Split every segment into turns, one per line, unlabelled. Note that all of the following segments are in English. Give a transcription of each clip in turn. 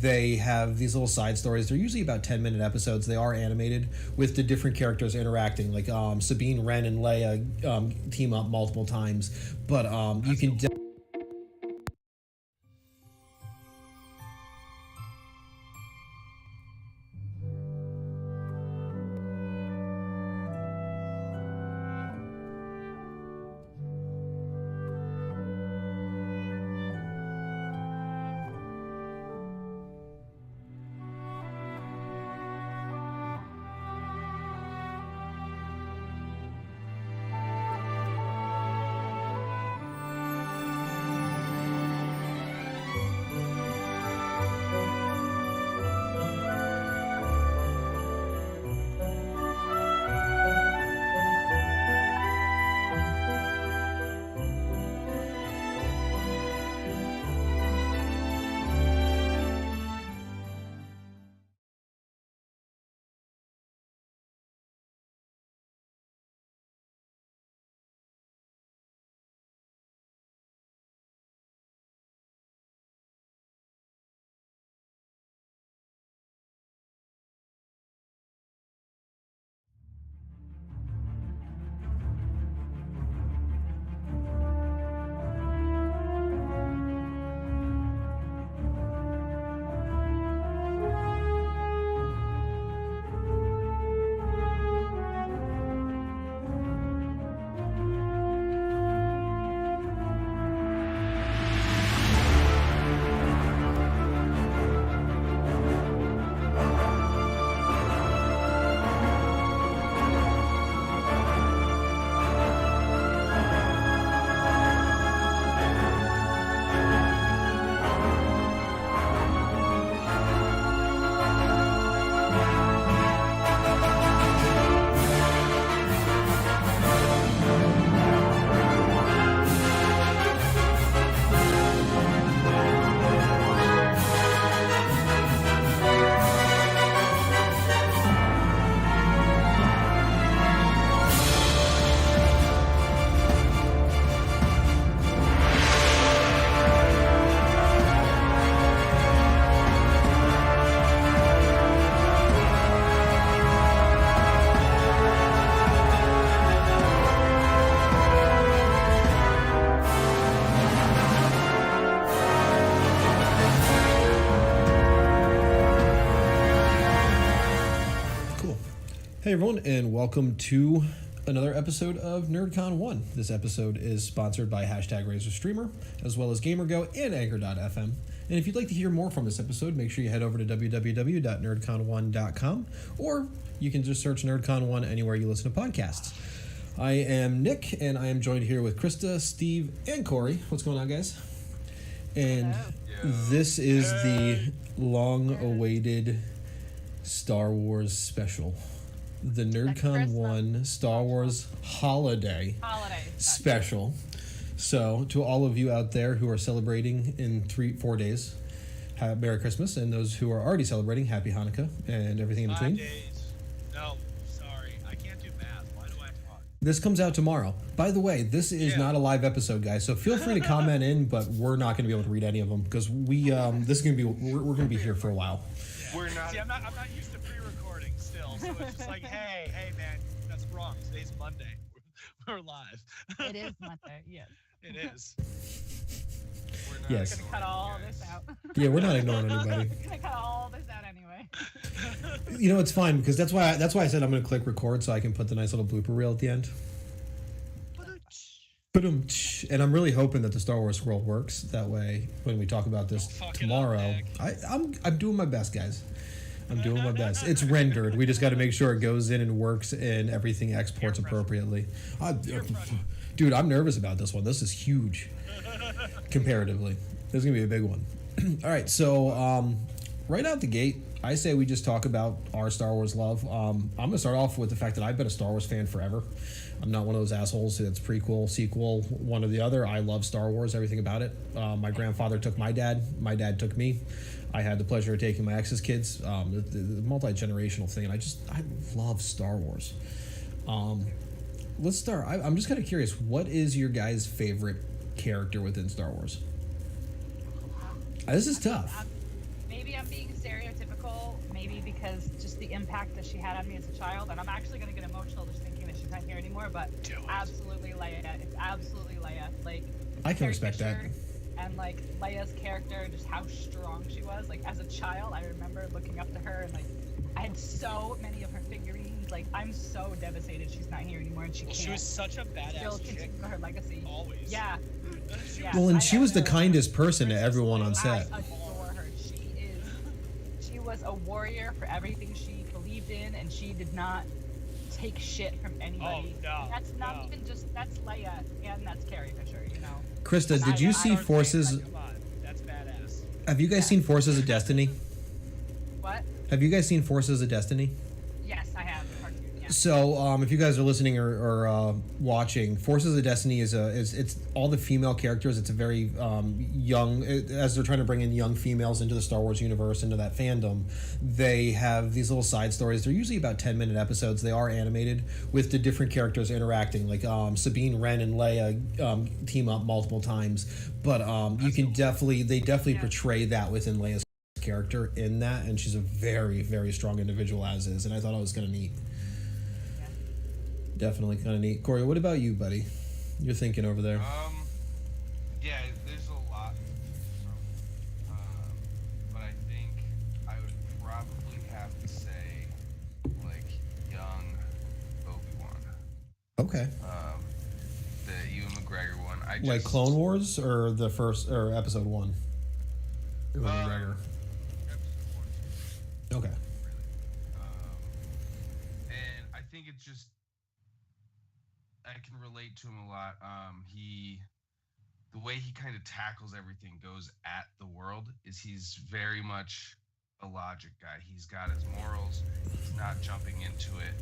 they have these little side stories. They're usually about 10-minute episodes. They are animated with the different characters interacting. Like Sabine, Wren, and Leia team up multiple times. But you can... Hey everyone, and welcome to another episode of NerdCon1. This episode is sponsored by #RazorStreamer, as well as GamerGo and Anchor.fm. And if you'd like to hear more from this episode, make sure you head over to www.nerdcon1.com, or you can just search NerdCon1 anywhere you listen to podcasts. I am Nick, and I am joined here with Krista, Steve, and Corey. What's going on, guys? And this is the long-awaited Star Wars special. The NerdCon1 Star Wars Holiday Special. So, to all of you out there who are celebrating in 4 days, Merry Christmas, and those who are already celebrating, Happy Hanukkah, and everything in between.
5 days. No, sorry, I can't do math. Why do I talk?
This comes out tomorrow. By the way, this is not a live episode, guys, so feel free to comment in, but we're not going to be able to read any of them, because we're going to be here for a while.
Yeah. We're not. See, I'm not used to pre-recording still, so it's just like, hey, man, that's wrong. Today's Monday. We're live.
It is Monday, yes.
It is.
We're not going to cut all this out.
Yeah, we're not ignoring anybody.
We're going to cut all this out anyway.
You know, it's fine, because that's why I said I'm going to click record so I can put the nice little blooper reel at the end. And I'm really hoping that the Star Wars scroll works. That way, when we talk about this tomorrow, I'm doing my best, guys. I'm doing my best. It's rendered. We just got to make sure it goes in and works and everything exports appropriately. Dude, I'm nervous about this one. This is huge, comparatively. This is going to be a big one. All right, so right out the gate, I say we just talk about our Star Wars love. I'm going to start off with the fact that I've been a Star Wars fan forever. I'm not one of those assholes that's prequel, sequel, one or the other. I love Star Wars, everything about it. My grandfather took my dad. My dad took me. I had the pleasure of taking my ex's kids. The multi-generational thing, and I love Star Wars. Let's start. I'm just kind of curious. What is your guys' favorite character within Star Wars? This is tough.
Maybe maybe I'm being stereotypical, maybe because just the impact that she had on me as a child, and I'm actually going to get emotional just thinking that she's not here anymore, but absolutely Leia. It's absolutely Leia. Like,
I can respect that.
And, like, Leia's character, just how strong she was. Like, as a child, I remember looking up to her, and, like, I had so many of her figurines. Like, I'm so devastated she's not here anymore, and she can't.
She was such a badass chick.
Continue her legacy.
Always.
Yeah.
Well, and she was the kindest person to everyone on set.
I adore her. She was a warrior for everything she believed in, and she did not take shit from anybody.
Oh, no.
That's not even just, that's Leia, and that's Carrie Fisher, you know.
Krista, did you see Forces?
Come on, that's badass.
Have you guys seen Forces of Destiny?
What?
Have you guys seen Forces of Destiny?
Yes, I have. The cartoon, yeah.
So, if you guys are listening or watching, Forces of Destiny is it's all the female characters. It's a very young, as they're trying to bring in young females into the Star Wars universe, into that fandom. They have these little side stories. They're usually about 10-minute episodes. They are animated with the different characters interacting. Like Sabine Wren and Leia team up multiple times, but you can definitely portray that within Leia's character in that, and she's a very, very strong individual as is, and I thought it was kind of neat.
Yeah.
Definitely kind of neat. Corey, what about you, buddy? You're thinking over there.
Yeah, there's a lot from, but I think I would probably have to say, like, young Obi-Wan.
Okay.
The Ewan McGregor one.
Like Clone Wars or the first or episode 1? Ewan McGregor. Okay.
And I think it's just, I can relate to him a lot. The way he kind of tackles everything, goes at the world, is he's very much a logic guy. He's got his morals. He's not jumping into it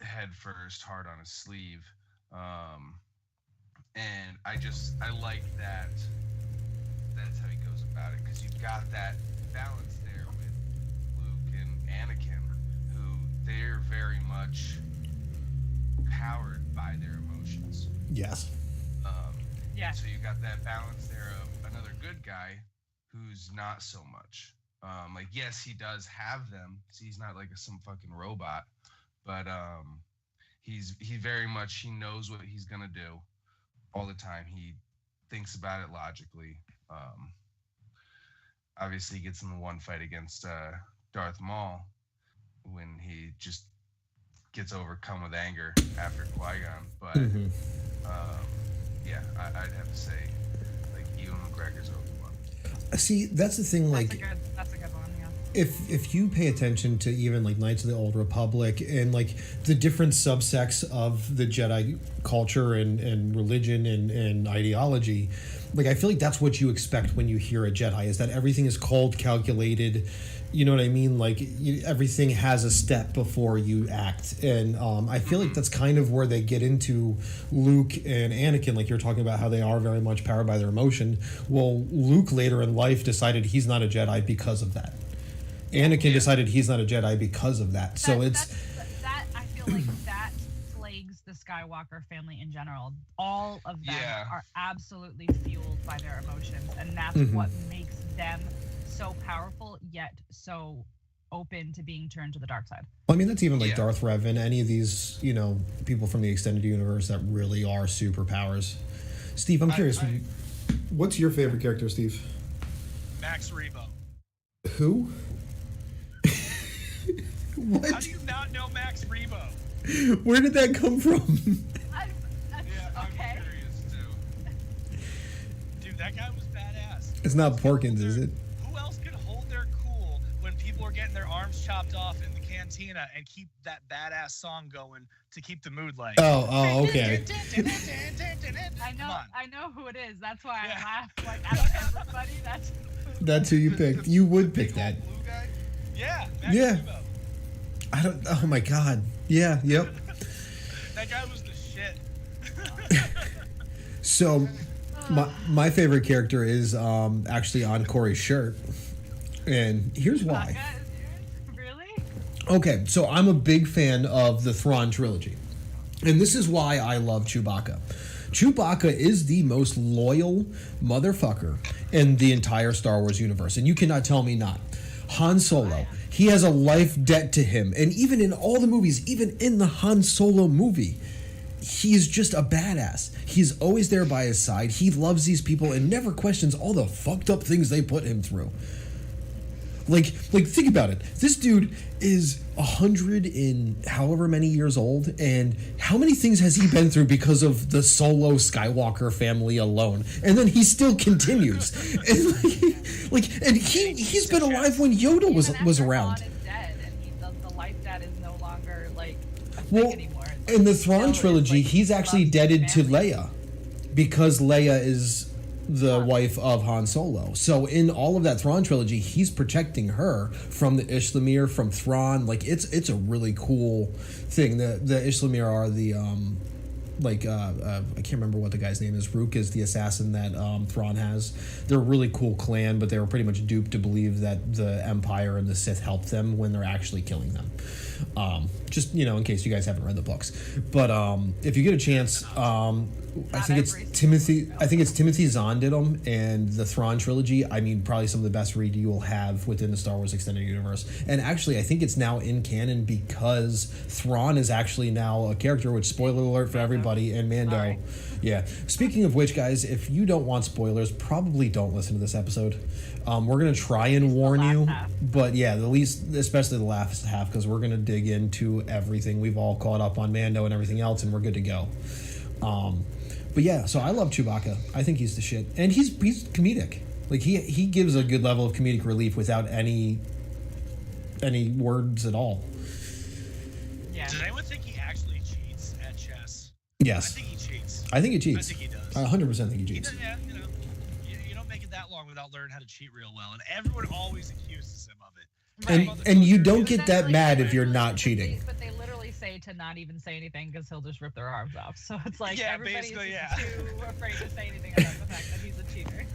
head first, hard on his sleeve. And I like that. That's how he goes about it, because you've got that balance there with Luke and Anakin, who they're very much powered by their emotions.
Yes.
Yeah.
So you got that balance there of another good guy who's not so much. Like, yes, he does have them. So he's not like some fucking robot, but he very much, he knows what he's gonna do all the time. He thinks about it logically. Obviously, he gets in the one fight against Darth Maul when he just gets overcome with anger after Qui-Gon. But yeah, I'd have to say, like, Ewan McGregor's Obi-Wan.
See, that's the thing. Like,
that's a good one. Yeah.
If you pay attention to even like Knights of the Old Republic and like the different subsects of the Jedi culture and religion and ideology, like I feel like that's what you expect when you hear a Jedi, is that everything is cold, calculated. You know what I mean? Like everything has a step before you act, and I feel like that's kind of where they get into Luke and Anakin. Like you're talking about how they are very much powered by their emotion. Well, Luke later in life decided he's not a Jedi because of that. Anakin decided he's not a Jedi because of that. So I
feel like that plagues the Skywalker family in general. All of them are absolutely fueled by their emotions, and that's what makes them so powerful yet so open to being turned to the dark side.
Well, I mean, that's even like Darth Revan, any of these, you know, people from the extended universe that really are superpowers. Steve, I'm curious, what's your favorite character, Steve?
Max Rebo.
Who? What?
How do you not know Max Rebo?
Where did that come from?
I'm curious too.
Dude, that guy was badass.
It's not Porkins, is it?
Who else could hold their cool when people are getting their arms chopped off in the cantina and keep that badass song going to keep the mood light?
Oh, okay.
I know who it is. That's why I laugh. Like out of everybody,
that's who you picked. You would pick that.
Blue guy?
Yeah. Max Rebo.
I don't. Oh my God. Yeah. Yep.
That guy was the shit.
So, my favorite character is actually on Corey's shirt, and here's why.
Really?
Okay, so I'm a big fan of the Thrawn trilogy, and this is why I love Chewbacca. Chewbacca is the most loyal motherfucker in the entire Star Wars universe, and you cannot tell me not. Han Solo, he has a life debt to him, and even in all the movies, even in the Han Solo movie, he is just a badass. He's always there by his side. He loves these people and never questions all the fucked up things they put him through. Like think about it. This dude is 100 and however many years old, and how many things has he been through because of the Solo Skywalker family alone? And then he still continues. And he's been alive when Yoda was around.
Han is dead, and the life debt is no longer a
Well,
thing anymore.
in the Thrawn trilogy, he's actually indebted to Leia, because Leia is the wife of Han Solo. So in all of that Thrawn trilogy, he's protecting her from the Ishlamir, from Thrawn. Like it's a really cool thing. The Ishlamir are the I can't remember what the guy's name is. Rook is the assassin that Thrawn has. They're a really cool clan, but they were pretty much duped to believe that the Empire and the Sith helped them when they're actually killing them. Just in case you guys haven't read the books. But if you get a chance, I think it's Timothy Zahn did them, and the Thrawn trilogy. I mean, probably some of the best read you will have within the Star Wars extended universe. And actually, I think it's now in canon because Thrawn is actually now a character. Which, spoiler alert for everybody, and Mando.
Sorry.
Yeah. Speaking of which, guys, if you don't want spoilers, probably don't listen to this episode. We're gonna try and warn you, but yeah, especially the last half, because we're gonna dig into everything. We've all caught up on Mando and everything else, and we're good to go. But yeah, so I love Chewbacca. I think he's the shit, and he's comedic. Like he gives a good level of comedic relief without any words at all.
Yeah. Does anyone think he actually cheats at chess?
Yes.
I think he cheats.
I think he cheats.
I think he does.
I 100% think he cheats.
You don't make it that long without learning how to cheat real well, and everyone always accuses him of it.
And you don't get that mad if you're not cheating.
But they literally say to not even say anything because he'll just rip their arms off. So it's like everybody's too afraid to say anything about the fact that he's a cheater.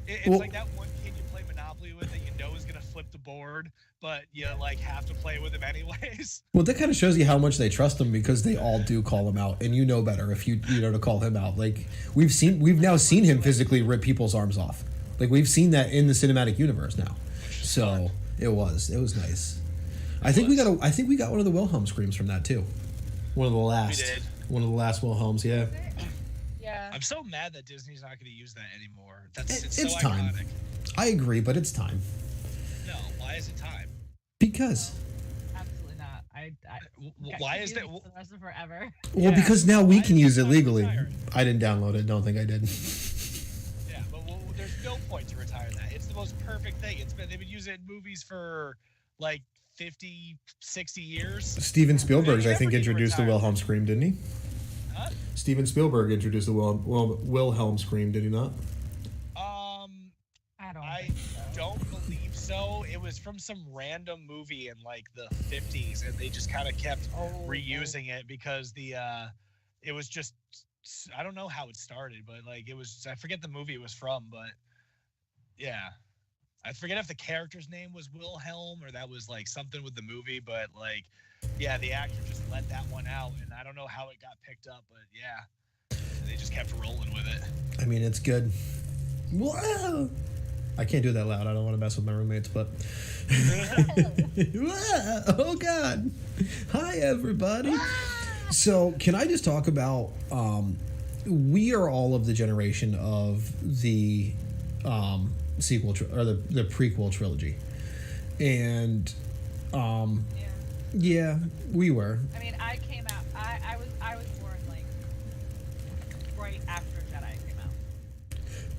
It's like that one kid you play Monopoly with that you know is gonna flip the board, but you have to play with him anyways.
Well, that kind of shows you how much they trust him, because they all do call him out, and you know better if you know to call him out. Like we've now seen him physically rip people's arms off. Like we've seen that in the cinematic universe now. So it was nice. I think we got one of the Wilhelm screams from that too. One of the last.
We did.
One of the last Wilhelms, yeah.
Yeah.
I'm so mad that Disney's not going to use that anymore.
It's
so
time.
iconic.
I agree, but it's time.
No, why is it time?
Because.
No, absolutely not.
Why is that?
The rest of forever.
Well, because now we can use it legally. I didn't download it. Don't think I did.
Yeah, but there's no point to retire that. It's the most perfect thing. They've been using it in movies for like 50, 60 years.
Steven Spielberg, I think, introduced the Wilhelm scream, didn't he?
Huh?
Steven Spielberg introduced the Wilhelm scream, did he not?
I don't believe so. It was from some random movie in like the 50s, and they just kind of kept reusing it because it was just, I don't know how it started, but like it was, I forget the movie it was from, but yeah. I forget if the character's name was Wilhelm or that was like something with the movie, but like, yeah, the actor just let that one out, and I don't know how it got picked up, but yeah, they just kept rolling with it.
I mean, it's good. Whoa! I can't do that loud. I don't want to mess with my roommates, but... Oh, God. Hi, everybody. So, can I just talk about... we are all of the generation of the sequel or the prequel trilogy. And... yeah, we were.
I mean, I came out. I was born like right after Jedi came out.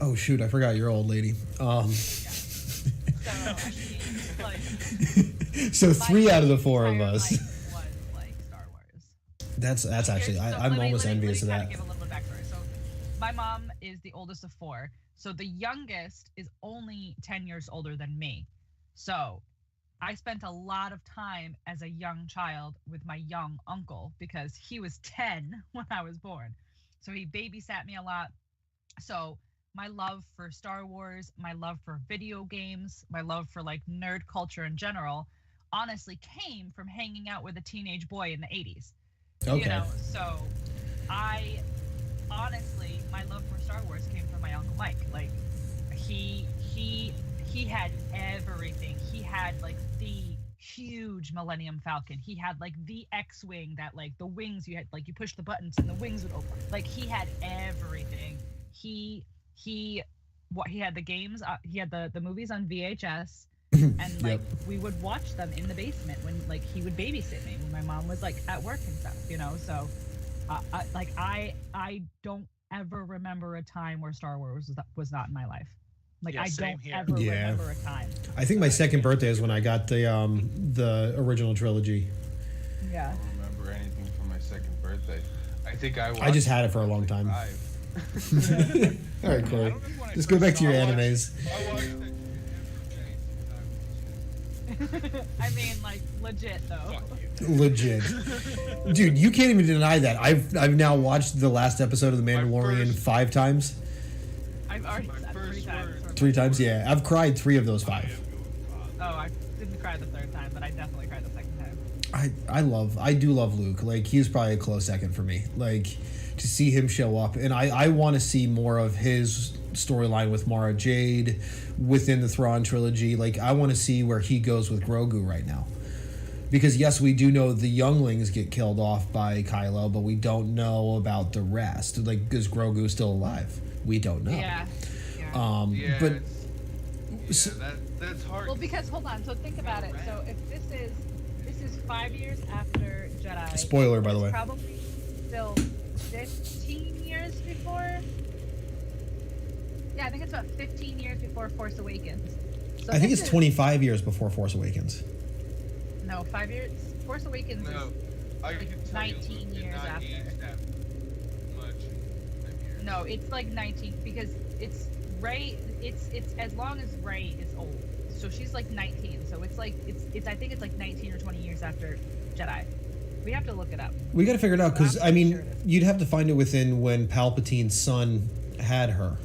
Oh shoot! I forgot you're old, lady.
Yeah. So I mean, like.
So 3 out of the 4 of us.
Was like Star Wars.
That's actually I'm almost envious of that.
Let me give a little bit of backstory. So, my mom is the oldest of 4. So the youngest is only 10 years older than me. So. I spent a lot of time as a young child with my young uncle because he was 10 when I was born. So he babysat me a lot. So my love for Star Wars, my love for video games, my love for like nerd culture in general, honestly came from hanging out with a teenage boy in the 80s.
Okay.
You know, so my love for Star Wars came from my Uncle Mike. Like he everything. He had like the huge Millennium Falcon. He had like the X-wing that like the wings you had like you push the buttons and the wings would open. Like he had everything. He had the games. He had the movies on VHS. And like we would watch them in the basement when like he would babysit me when my mom was like at work and stuff, so I don't ever remember a time where Star Wars was not in my life. Like I don't ever remember a time.
I think my second birthday is when I got the original trilogy.
Yeah.
I don't remember anything from my second birthday. I think I
just had it for a long time. All right, Corey. Just go back to your animes.
I watched it.
I mean, like legit though.
Legit, dude. You can't even deny that. I've now watched the last episode of The Mandalorian 5 times.
I've already said 3 times.
3 times, yeah. I've cried 3 of those 5.
Oh, I didn't cry the 3rd time, but I definitely cried the 2nd time.
I do love Luke. Like he's probably a close second for me. Like to see him show up, and I want to see more of his storyline with Mara Jade within the Thrawn trilogy. Like I want to see where he goes with Grogu right now, because yes, we do know the younglings get killed off by Kylo, but we don't know about the rest. Like is Grogu still alive? We don't know.
Yeah.
But
that's hard.
Well, because hold on, so think about it. So if this is 5 years after Jedi.
Spoiler, by the way.
Probably still 15 years before. Yeah, I think it's about 15 years before Force Awakens. So
I think it's 25 years before Force Awakens.
No, 5 years. Force Awakens is like 19 years after. No, it's like 19 because it's Rey. It's as long as Rey is old, so she's like 19. So it's like it's I think it's like 19 or 20 years after Jedi. We have to look it up.
We got to figure it out because I mean, you'd have to find it within when Palpatine's son had her.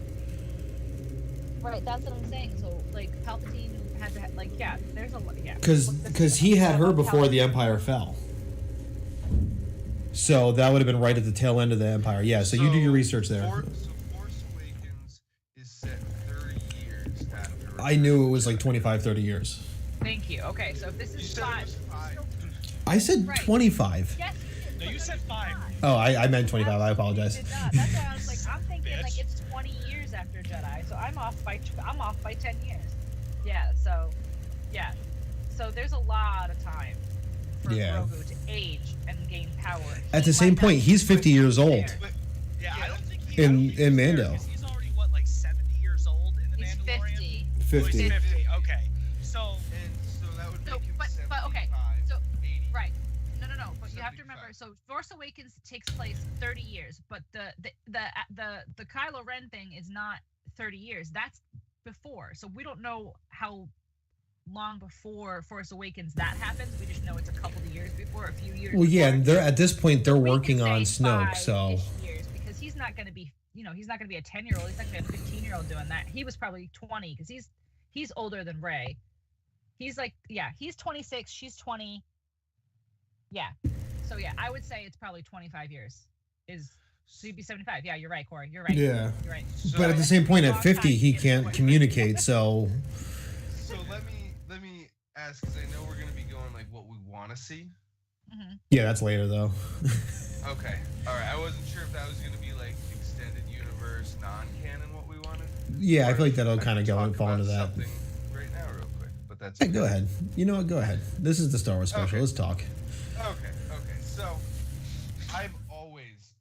Right, that's what I'm saying. So like Palpatine had to there's a lot. Yeah.
Because he had her before the Empire fell. So that would have been right at the tail end of the Empire. Yeah, so you do your research there.
Force Awakens is set 30 years after.
I knew it was like 25, 30 years.
Thank you. Okay, so if this is 5.
I said 25.
Yes,
no, you said 5.
Oh, I meant 25. I apologize.
That's why I was like, I'm thinking like it's 20 years after Jedi, so I'm off by 10 years. Yeah, so there's a lot of time for Grogu to age and gain power.
At the same point, he's 50 years old.
Yeah, I don't think
in Mando.
He's already what, like 70 years old in the Mandalorian?
50.
50. Okay. So
that would make him
but okay.
75,
So
80.
right. No. But you have to remember. So Force Awakens takes place 30 years, but the Kylo Ren thing is not 30 years. That's before. So we don't know how long before Force Awakens that happens. We just know it's a couple of years before, a few years.
Well, yeah, and
before.
they're at this point they're working on Snoke, so
years, because he's not going to be, he's not going to be a 10-year-old. He's not going to be a 15-year-old doing that. He was probably 20 because he's older than Rey. He's like, he's 26, she's 20. Yeah. So yeah, I would say it's probably 25 years. So he'd be 75. Yeah, you're right, Corey. You're right.
Yeah.
You're right.
But at the same point, at 50, he can't communicate. So
let me ask, because I know we're gonna be going like what we want to see.
Mm-hmm.
Yeah, that's later though.
Okay. All right. I wasn't sure if that was gonna be like extended universe, non-canon, what we wanted.
Yeah, I feel like that'll kind of fall into that.
Something right now, real quick, but that's.
Hey, go ahead. You know what? Go ahead. This is the Star Wars special.
Okay.
Let's talk.
Okay. So, I've always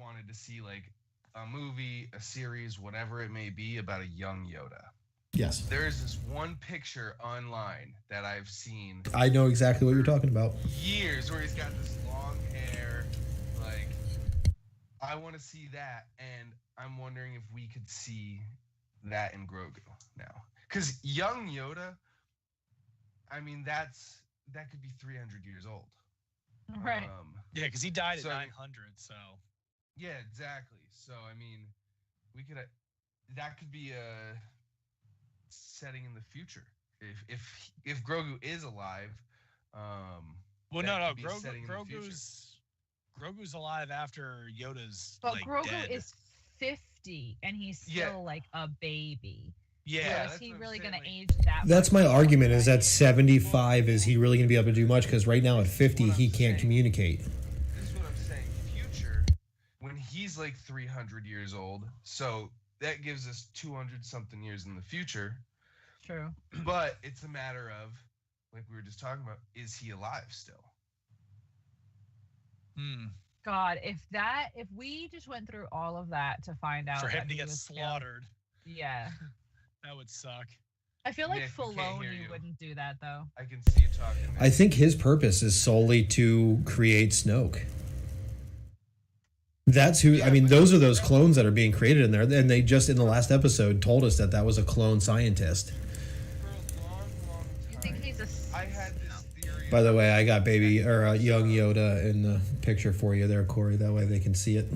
wanted to see like a movie, a series, whatever it may be, about a young Yoda.
Yes.
There's this one picture online that I've seen.
I know exactly what you're talking about.
Years where he's got this long hair. Like, I want to see that, and I'm wondering if we could see that in Grogu now. Because young Yoda, I mean, that could be 300 years old.
Right.
Yeah, because he died at 900, so.
Yeah, exactly. So, I mean, we could. That could be a setting in the future. If Grogu is alive.
Well, no. Grogu's alive after Yoda's
but
like
Grogu
dead.
is 50 and he's still like a baby.
Yeah.
So is he really going to age that?
That's my argument. Is at 75, is he really going to be able to do much? Because right now at 50, he can't communicate.
This is what I'm saying. Future, when he's like 300 years old, so that gives us 200 something years in the future.
True.
But it's a matter of, like we were just talking about, is he alive still?
God, if we just went through all of that to find out
for him to
he
get
was
slaughtered,
yeah,
that would suck.
I feel like
Nick, we can't hear
Filoni
you.
wouldn't do that though.
I can see you talking. Nick.
I think his purpose is solely to create Snoke. That's who. I mean, those are those clones that are being created in there, and they just in the last episode told us that that was a clone scientist.
For a long, long time,
You think he's a?
I had this theory.
By the way, I got baby or young Yoda in the picture for you there, Corey. That way they can see it.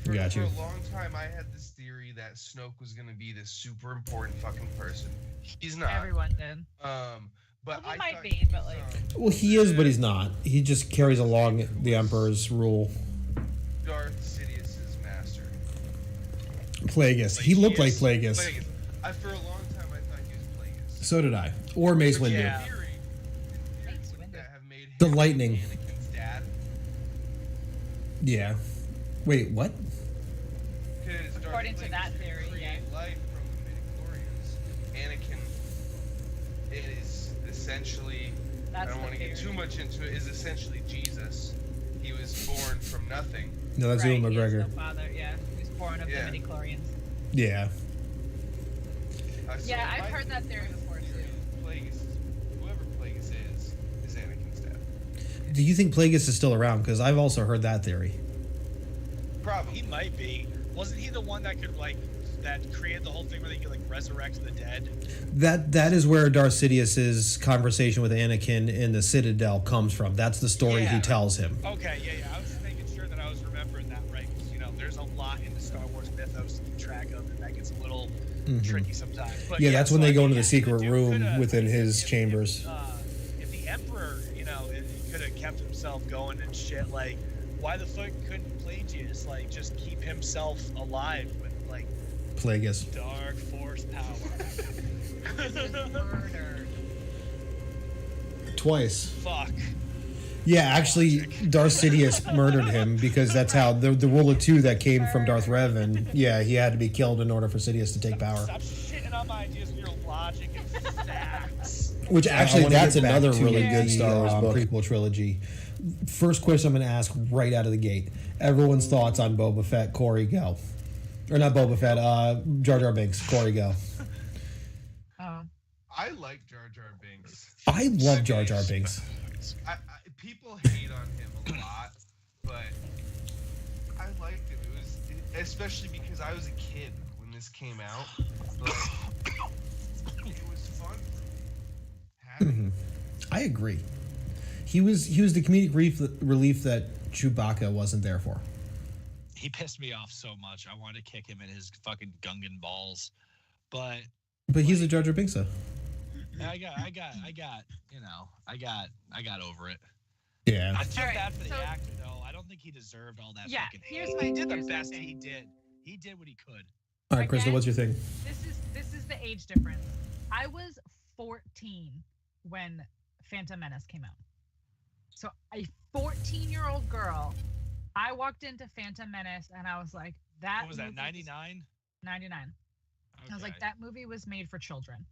Cool.
Got you.
For a long time, I had this theory that Snoke was going to be this super important fucking person. He's not.
Everyone did.
But
Well, he
I
might
thought
be,
he
but,
was,
like-
Well, he is, but he's not. He just carries along the Emperor's rule.
Darth Sidious's master.
Plagueis. He looked like Plagueis.
For a long time, I thought he was Plagueis.
So did I. Or Mace Windu.
Yeah.
In theory,
Mace
wouldn't
Windu.
that have made him
The lightning.
Anakin's dad?
Yeah. Wait, what?
Because Darth
According to
Plagueis
that
could
theory,
create
yeah.
life from the midichlorians. Anakin, it is essentially,
That's
I don't
the
want to get
theory.
too much into it, is essentially Jesus. He was born from nothing.
No, that's
Right,
Ewan
he has
McGregor.
no father. Yeah, he was born of
Yeah.
the midichlorians.
Yeah.
So
Yeah, I've
my
heard that theory before,
theory is whoever Plagueis is Anakin's dad.
Do you think Plagueis is still around? Because I've also heard that theory.
Probably.
He might be. Wasn't he the one that could that created the whole thing where they could resurrect the dead?
That is where Darth Sidious's conversation with Anakin in the Citadel comes from. That's the story he
Yeah.
tells him.
Okay, yeah. I was just making sure that I was remembering that right, because there's a lot in the Star Wars mythos to keep track of, and that gets a little tricky sometimes. But
Yeah, that's when
so
they
I
go
mean,
into the secret
dude
room
coulda-
within his
if-
chambers.
If the Emperor, he could have kept himself going and shit, why the fuck couldn't Plagueis just keep himself alive with
Plagueis.
dark force power?
He was murdered.
Twice.
Fuck.
Yeah, actually, Darth Sidious murdered him because that's how the rule of two that came from Darth Revan. Yeah, he had to be killed in order for Sidious to take power.
Stop shitting on my ideas with your logic and facts.
Which actually, wanna that's get back another to really
the,
good Star Wars prequel trilogy. First question I'm going to ask right out of the gate. Everyone's thoughts on Boba Fett. Corey, go. Or not Boba Fett, Jar Jar Binks. Corey, go.
Oh.
I like Jar Jar Binks.
I love Jar Jar Binks.
People hate on him a lot, but I liked him. It was especially because I was a kid when this came out. But it was fun.
I agree. He was the comedic relief that Chewbacca wasn't there for.
He pissed me off so much. I wanted to kick him in his fucking Gungan balls, but
he's a Jar Jar Binks, though.
I got over it.
Yeah.
I feel
Alright,
bad for the
so-
actor though. I don't think he deserved all that
Yeah,
fucking hate.
here's my-
He did the
here's my
best
thing.
he did. He did what he could.
All right, Krista,
Again,
what's your thing?
This is the age difference. I was 14 when Phantom Menace came out. So a 14-year-old girl, I walked into Phantom Menace and I was like, that
What was that,
movie
99?
99. I was like, that movie was made for children.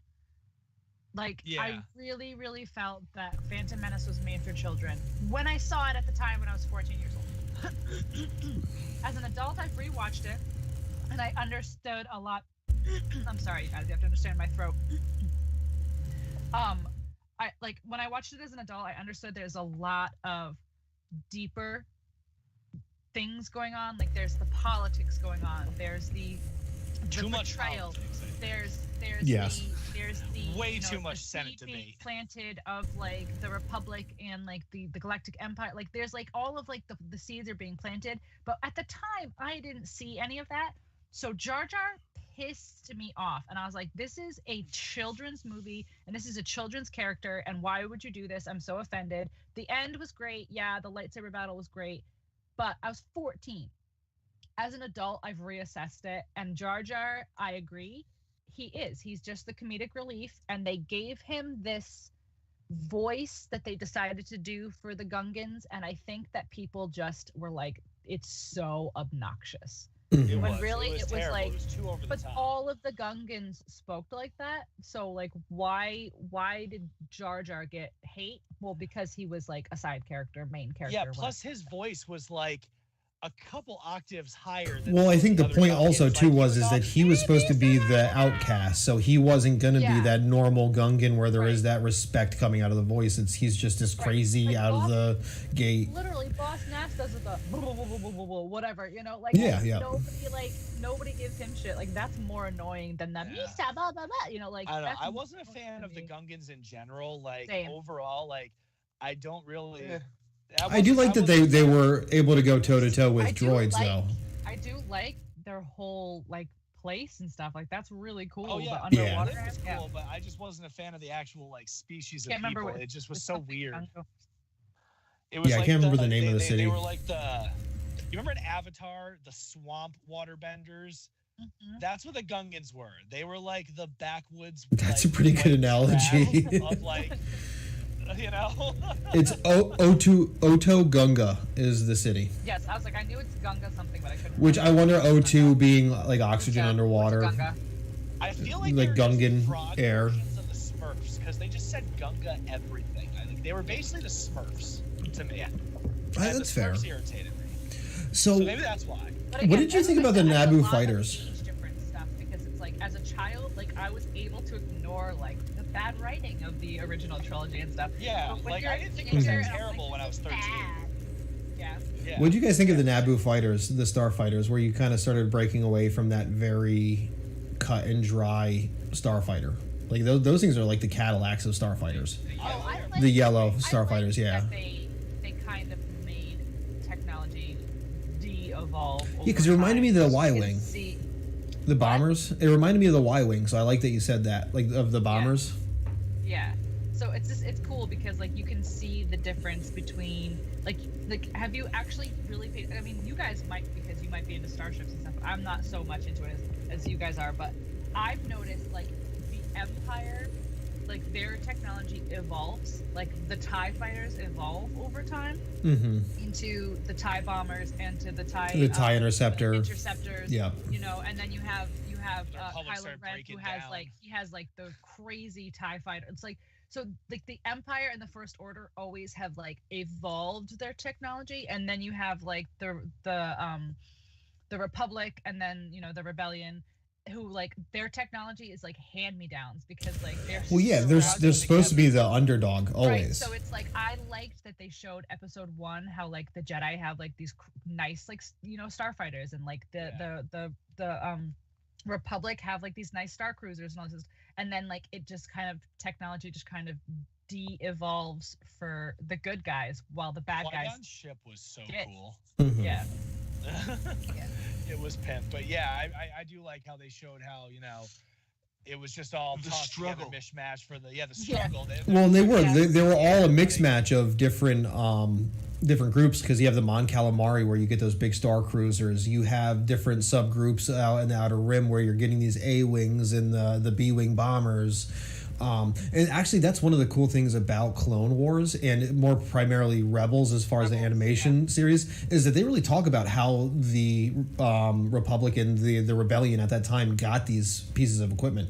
I
Yeah.
really, really felt that Phantom Menace was made for children when I saw it at the time when I was 14 years old. As an adult, I've rewatched it and I understood a lot. I'm sorry, you guys, you have to understand my throat. When I watched it as an adult, I understood there's a lot of deeper things going on. There's the politics going on. There's the
Too much
betrayal.
politics, I think.
There's
Yes.
there's the
Way too much
the
Senate
seed being
debate.
planted of the Republic and the Galactic Empire. There's all of the seeds are being planted, but at the time I didn't see any of that. So Jar Jar pissed me off, and I was like, this is a children's movie and this is a children's character, and why would you do this? I'm so offended. The end was great. Yeah, the lightsaber battle was great, but I was 14. As an adult, I've reassessed it, and Jar Jar, I agree. he is. He's just the comedic relief, and they gave him this voice that they decided to do for the Gungans, and I think that people just were like, it's so obnoxious.
It
When
was.
really
it was
like,
it was too over the
but
top.
all of the Gungans spoke like that. So like, why did Jar Jar get hate? Well, because he was like a side character, main character.
Yeah. Plus, his voice was like a couple octaves higher than
Well, I think the
other
point
Gungans.
also too
Like,
was is that he was supposed to be the outcast, so he wasn't gonna be that normal Gungan where there is that respect coming out of the voice. He's just this crazy
Like,
out of the gate.
Literally, Boss Nass does it the whatever, you know, like nobody gives him shit. Like that's more annoying than the Misa blah blah blah. You know, like
I don't know. I wasn't a fan of the Gungans in general. Like overall, like I don't really.
I do like that they were able to go toe to toe with droids though.
I do like their whole like place and stuff. Like that's really cool.
Oh yeah,
the underwater
was cool, but I just wasn't a fan of the actual like species of people. It just was so weird. It was
I can't remember the name of the city.
They were like you remember in Avatar, the swamp waterbenders? Mm-hmm. That's what the Gungans were. They were like the backwoods.
That's a pretty good analogy.
Of like, you know,
it's Oto Gunga is the city.
Yes, I was like, I knew it's Gunga something, but I couldn't.
Which I wonder O2 being like oxygen underwater.
I feel like
Gungan air.
Of the Smurfs because they just said Gunga everything. I think they were basically the Smurfs to me.
That's fair.
Irritated me.
So
maybe that's why.
Again,
what did you think about the Naboo fighters?
Different stuff because it's like as a child, like I was able to ignore like the bad writing of the original trilogy and stuff.
Yeah, like I didn't think it was that terrible when I was 13.
Yeah.
What did you guys think of the Naboo fighters, the Starfighters, where you kind of started breaking away from that very cut and dry Starfighter? Like those things are like the Cadillacs of Starfighters. The yellow Starfighters, yeah.
They kind of made technology de-evolve.
Yeah, because it reminded me of the Y-wing. The bombers. It reminded me of the Y-wing, so I like that you said that, like of the bombers.
Yeah. So it's cool because like you can see the difference between like have you actually really paid? I mean, you guys might because you might be into starships and stuff. I'm not so much into it as you guys are, but I've noticed like the Empire, like their technology evolves. Like the TIE fighters evolve over time into the TIE bombers and to the TIE interceptors.
Yeah.
You know, and then you have Kylo Ren who has like the crazy TIE fighter. It's like so like the Empire and the First Order always have like evolved their technology, and then you have like the Republic and then you know the Rebellion, who like their technology is like hand-me-downs because like
they're supposed to be the underdog always.
Right. So it's like I liked that they showed Episode 1 how like the Jedi have like these nice like you know starfighters and like the Republic have like these nice star cruisers and all this, and then like it just kind of technology just kind of de-evolves for the good guys while the bad guys.
Ship was so cool.
Yeah.
It was pimp, but yeah, I do like how they showed how you know it was just all
the struggle
mishmash for the struggle.
Yeah.
Well, and they were all a mixed match of different groups because you have the Mon Calamari where you get those big star cruisers. You have different subgroups out in the Outer Rim where you're getting these A-wings and the B-wing bombers. And actually, that's one of the cool things about Clone Wars and more primarily Rebels, as far as the animation series, is that they really talk about how the Republic and the Rebellion at that time got these pieces of equipment.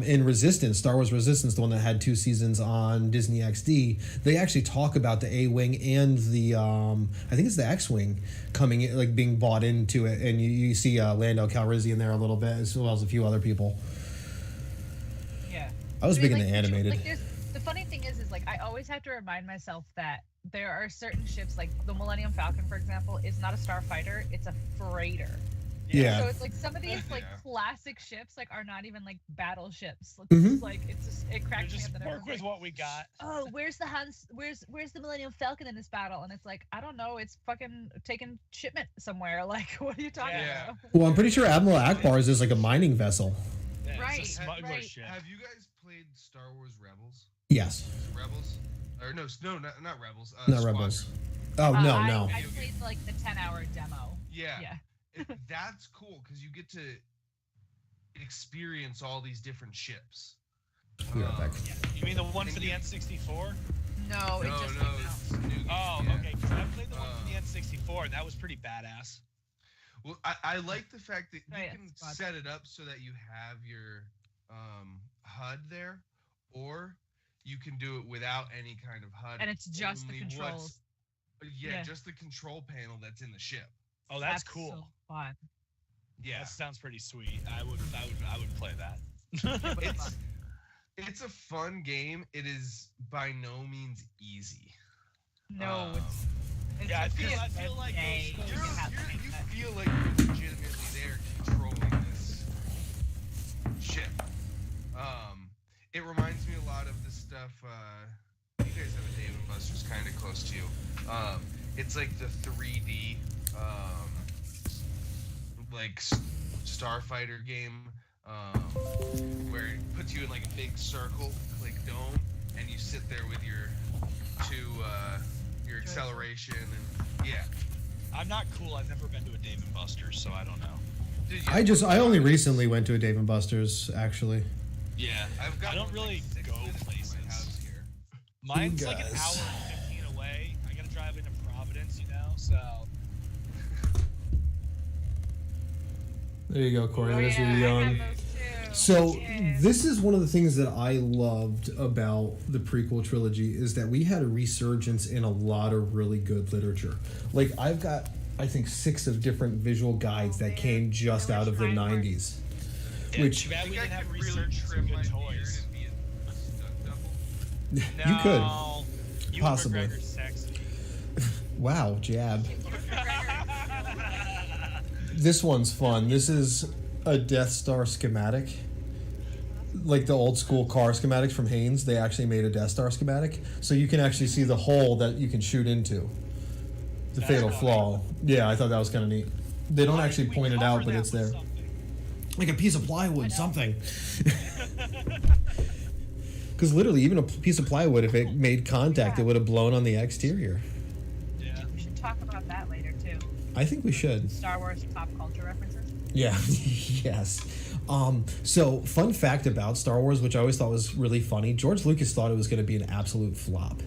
In Resistance, Star Wars Resistance, the one that had 2 seasons on Disney XD, they actually talk about the A-wing and the I think it's the X-wing coming in, like being bought into it, and you see Lando Calrissian there a little bit, as well as a few other people. I was big into animated.
Like, the funny thing is like I always have to remind myself that there are certain ships, like the Millennium Falcon, for example, is not a starfighter; it's a freighter.
Yeah.
So it's like some of these like classic ships like are not even like battleships. It's like it cracks me up.
Work with what we got.
Oh, where's the Millennium Falcon in this battle? And it's like I don't know. It's fucking taking shipment somewhere. Like what are you talking about?
Well, I'm pretty sure Admiral Akbar's is like a mining vessel.
Yeah,
right.
Ship.
Have you guys played Star Wars Rebels?
Yes.
Rebels? Or no, not Rebels.
Not Rebels. Oh no.
I played like the 10-hour demo.
Yeah. That's cool because you get to. experience all these different ships.
You
mean the one for the N64?
No, it just came out.
Okay. Because I played the one for the N64, and that was pretty badass.
Well, I like the fact that you can set it up so that you have your HUD there, or you can do it without any kind of HUD.
And it's just the controls.
Just the control panel that's in the ship.
Oh, that's cool.
So fun.
Yeah, that sounds pretty sweet. I would play that.
It's a fun game. It is by no means easy.
No, it's
I feel like
you feel like you're legitimately there controlling this ship. It reminds me a lot of the stuff. You guys have a Dave & Buster's kind of close to you. It's like the 3D, like Starfighter game, where it puts you in like a big circle, like dome, and you sit there with your your acceleration and
I'm not cool. I've never been to a Dave & Buster's, so I don't know.
I only recently went to a Dave & Buster's, actually.
Yeah, I don't really go places.
Here.
Mine's like an hour and 15 away. I gotta drive into Providence, so.
There you go, Corey. That's really young. So this is one of the things that I loved about the prequel trilogy is that we had a resurgence in a lot of really good literature. Like I've got, I think, 6 of different visual guides that came just out of the 90s.
Yeah, which bad we didn't have research for good toys.
You could.
You
possibly.
Sexy.
Wow, jab. This one's fun. This is a Death Star schematic. Like the old school car schematics from Haynes, they actually made a Death Star schematic. So you can actually see the hole that you can shoot into. The fatal flaw. Yeah, I thought that was kind of neat. They don't actually point it out, but it's there. Like a piece of plywood, something. Because literally, even a piece of plywood, if it made contact, it would have blown on the exterior.
Yeah. We should talk about that later, too.
I think we should.
Star Wars pop culture references?
Yeah, yes. So, fun fact about Star Wars, which I always thought was really funny, George Lucas thought it was going to be an absolute flop.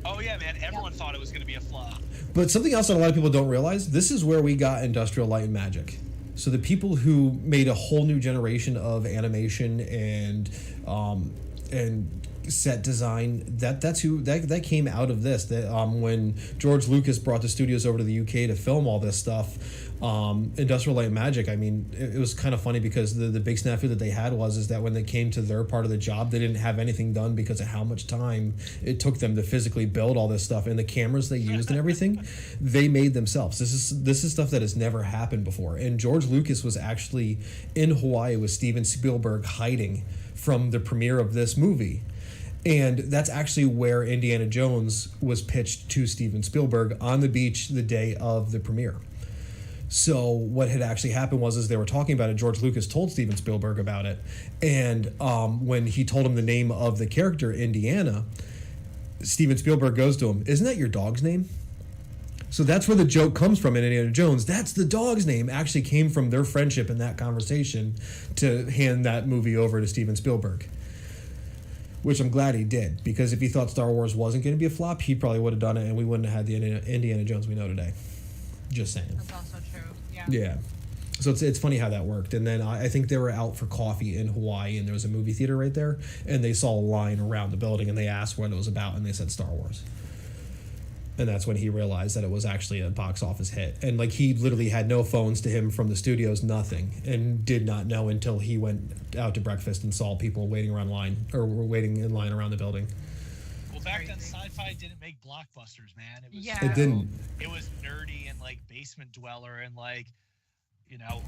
Oh, yeah, man. Everyone thought it was going to be a flop.
But something else that a lot of people don't realize, this is where we got Industrial Light and Magic. So the people who made a whole new generation of animation and set design, that came out of this. That when George Lucas brought the studios over to the UK to film all this stuff, Industrial Light and Magic, I mean, it was kind of funny because the big snafu that they had is that when they came to their part of the job, they didn't have anything done because of how much time it took them to physically build all this stuff, and the cameras they used and everything, they made themselves. This is stuff that has never happened before. And George Lucas was actually in Hawaii with Steven Spielberg hiding from the premiere of this movie. And that's actually where Indiana Jones was pitched to Steven Spielberg on the beach the day of the premiere. So what had actually happened was they were talking about it, George Lucas told Steven Spielberg about it. And when he told him the name of the character, Indiana, Steven Spielberg goes to him, "Isn't that your dog's name?" So that's where the joke comes from in Indiana Jones. That's the dog's name. Actually came from their friendship in that conversation to hand that movie over to Steven Spielberg. Which I'm glad he did, because if he thought Star Wars wasn't going to be a flop, he probably would have done it, and we wouldn't have had the Indiana Jones we know today. Just saying.
That's also true. Yeah.
Yeah. So it's funny how that worked. And then I think they were out for coffee in Hawaii, and there was a movie theater right there, and they saw a line around the building, and they asked what it was about, and they said Star Wars. And that's when he realized that it was actually a box office hit. And like he literally had no phones to him from the studios, nothing, and did not know until he went out to breakfast and saw people waiting in line around the building.
Well, back then, sci-fi didn't make blockbusters, man. It was,
It didn't.
It was nerdy and like Basement Dweller and like,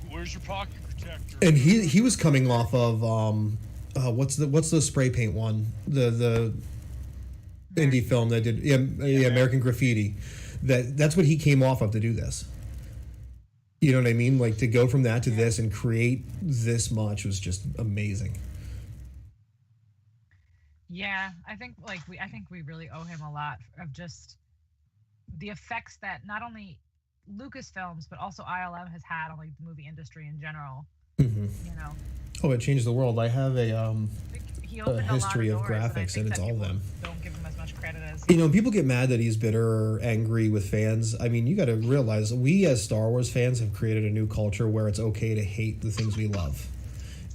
where's your pocket protector?
And he was coming off of what's the spray paint one, the indie film that did American Graffiti. That's what he came off of to do this. You know what I mean? Like to go from that to this and create this much was just amazing.
Yeah, I think we really owe him a lot of just the effects that not only Lucasfilms but also ILM has had on like the movie industry in general.
Mm-hmm. Oh, it changed the world. I have a
He opened
history
a
of
lot of doors,
graphics, and it's all of them.
Don't give him as much credit as
People get mad that he's bitter or angry with fans. I mean, you got to realize we as Star Wars fans have created a new culture where it's okay to hate the things we love.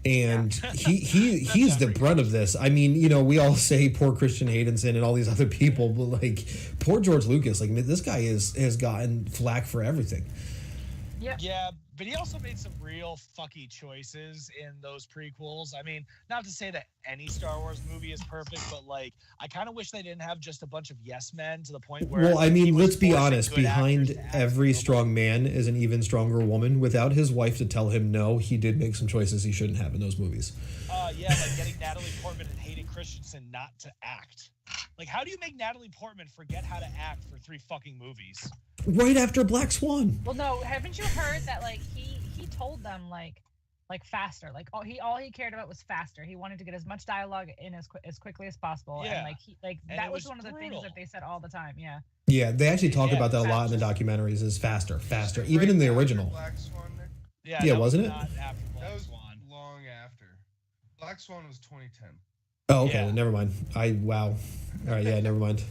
And he's the brunt of this. I mean, we all say poor Christian Haydenson and all these other people, but like poor George Lucas. Like this guy has gotten flack for everything.
Yeah, but he also made some real fucky choices in those prequels. I mean, not to say that any Star Wars movie is perfect, but like I kind of wish they didn't have just a bunch of yes men to the point where.
Well, I mean, let's be honest. Behind every strong man is an even stronger woman. Without his wife to tell him no, he did make some choices he shouldn't have in those movies.
Yeah, like getting Natalie Portman and Hayden Christensen not to act. Like, how do you make Natalie Portman forget how to act for 3 fucking movies?
Right after Black Swan.
Well, no, haven't you heard that like he told them like faster, like all he cared about was faster. He wanted to get as much dialogue in as quickly as possible, and that was one of the things that they said all the time.
Yeah, they actually talk about that a lot in the documentaries. Is faster, even in the original.
Black Swan there?
Yeah,
wasn't it?
Not after Black
That was
Swan.
long after. Black Swan was 2010.
Oh, okay,
Yeah.
never mind. Wow. All right, yeah, never mind.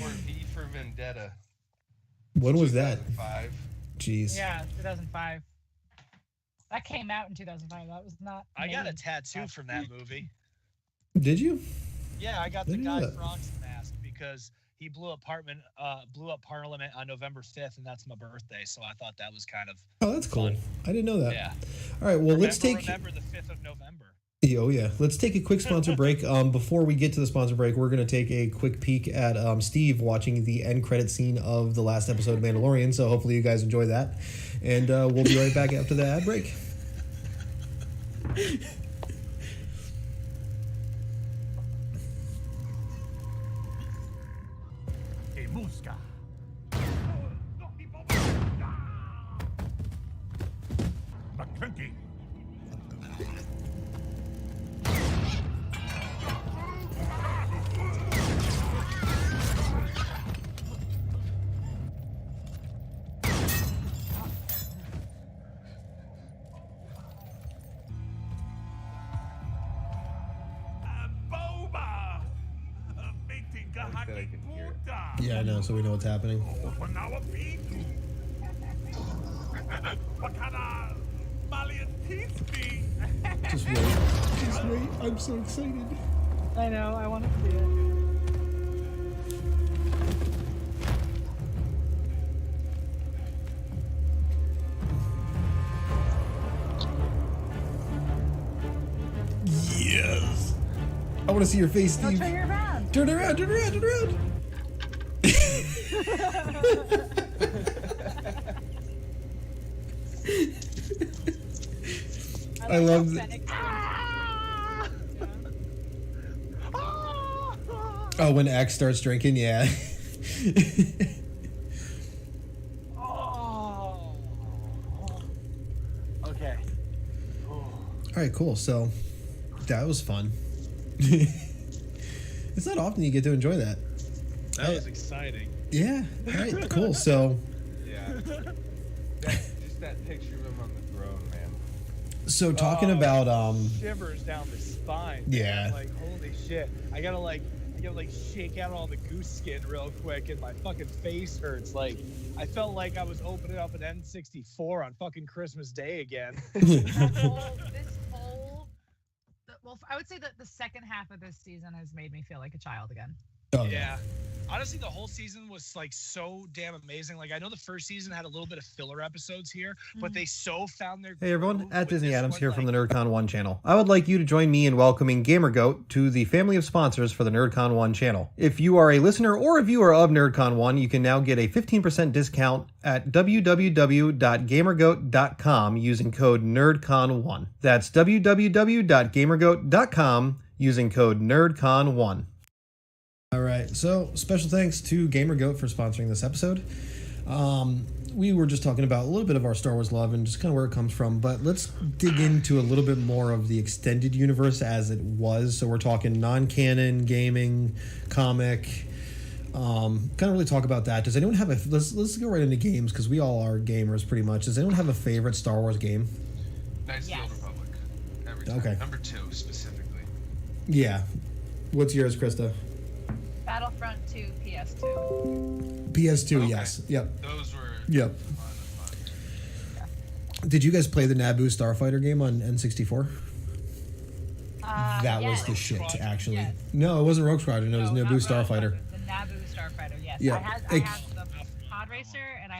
Or V for Vendetta.
When was that?
2005.
Jeez.
Yeah, 2005. That came out in 2005. That was not.
I got a
made.
tattoo from that movie.
Did you?
Yeah, I got the
Didn't know
Guy
that.
Fawkes mask because he blew up Parliament on November 5th, and that's my birthday. So I thought that was kind of
Oh, that's cool.
fun.
I didn't know that.
Yeah.
All right, well, let's take.
Remember the 5th of November.
Oh yeah, let's take a quick sponsor break. Before we get to the sponsor break, we're going to take a quick peek at Steve watching the end credit scene of the last episode of Mandalorian. So hopefully you guys enjoy that, and we'll be right back after the ad break. Yeah, I know. So we know what's happening. Just wait. Just wait. I'm so excited.
I know. I want to see it.
Yes. I want to see your face, Steve.
Turn your around.
Turn around. Turn around. Turn around. I love that. Oh, when X starts drinking, yeah.
Okay.
All right, cool. So that was fun. It's not often you get to enjoy that.
That was exciting.
Yeah. All right, cool. So
Yeah. Just that picture of him on the throne, man.
So talking about
shivers down the spine.
Yeah.
Man. Like holy shit. I gotta shake out all the goose skin real quick, and my fucking face hurts. Like I felt like I was opening up an N64 on fucking Christmas Day again.
Well, I would say that the second half of this season has made me feel like a child again.
oh,
Yeah. Honestly, the whole season was like so damn amazing. Like I know the first season had a little bit of filler episodes here, but they so found their
Hey everyone,
groove
at
with
Disney
this
Adams
one,
here from the
like-
NerdCon1 channel. I would like you to join me in welcoming GamerGoat to the family of sponsors for the NerdCon1 channel. If you are a listener or a viewer of NerdCon1, you can now get a 15% discount at www.gamergoat.com using code NerdCon1. That's www.gamergoat.com using code NerdCon1. All right, so special thanks to GamerGoat for sponsoring this episode. We were just talking about a little bit of our Star Wars love and just kind of where it comes from, but let's dig into a little bit more of the extended universe as it was. So we're talking non-canon, gaming, comic, kind of really talk about that. Does anyone have let's go right into games because we all are gamers pretty much. Does anyone have a favorite Star Wars game?
Knights of the Old Republic. Every time.
Okay.
Number 2 specifically.
Yeah. What's yours, Krista?
Battlefront 2 PS2.
PS2,
Okay.
yes. Yep.
Those were
Yep.
fun.
Did you guys play the Naboo Starfighter game on N64? That was
yes.
the shit,
Squadron.
actually.
Yes.
No, it wasn't Rogue Squadron. It was
No,
Naboo
not
Starfighter.
The Naboo Starfighter, yes.
Yeah.
I had the Pod Racer, and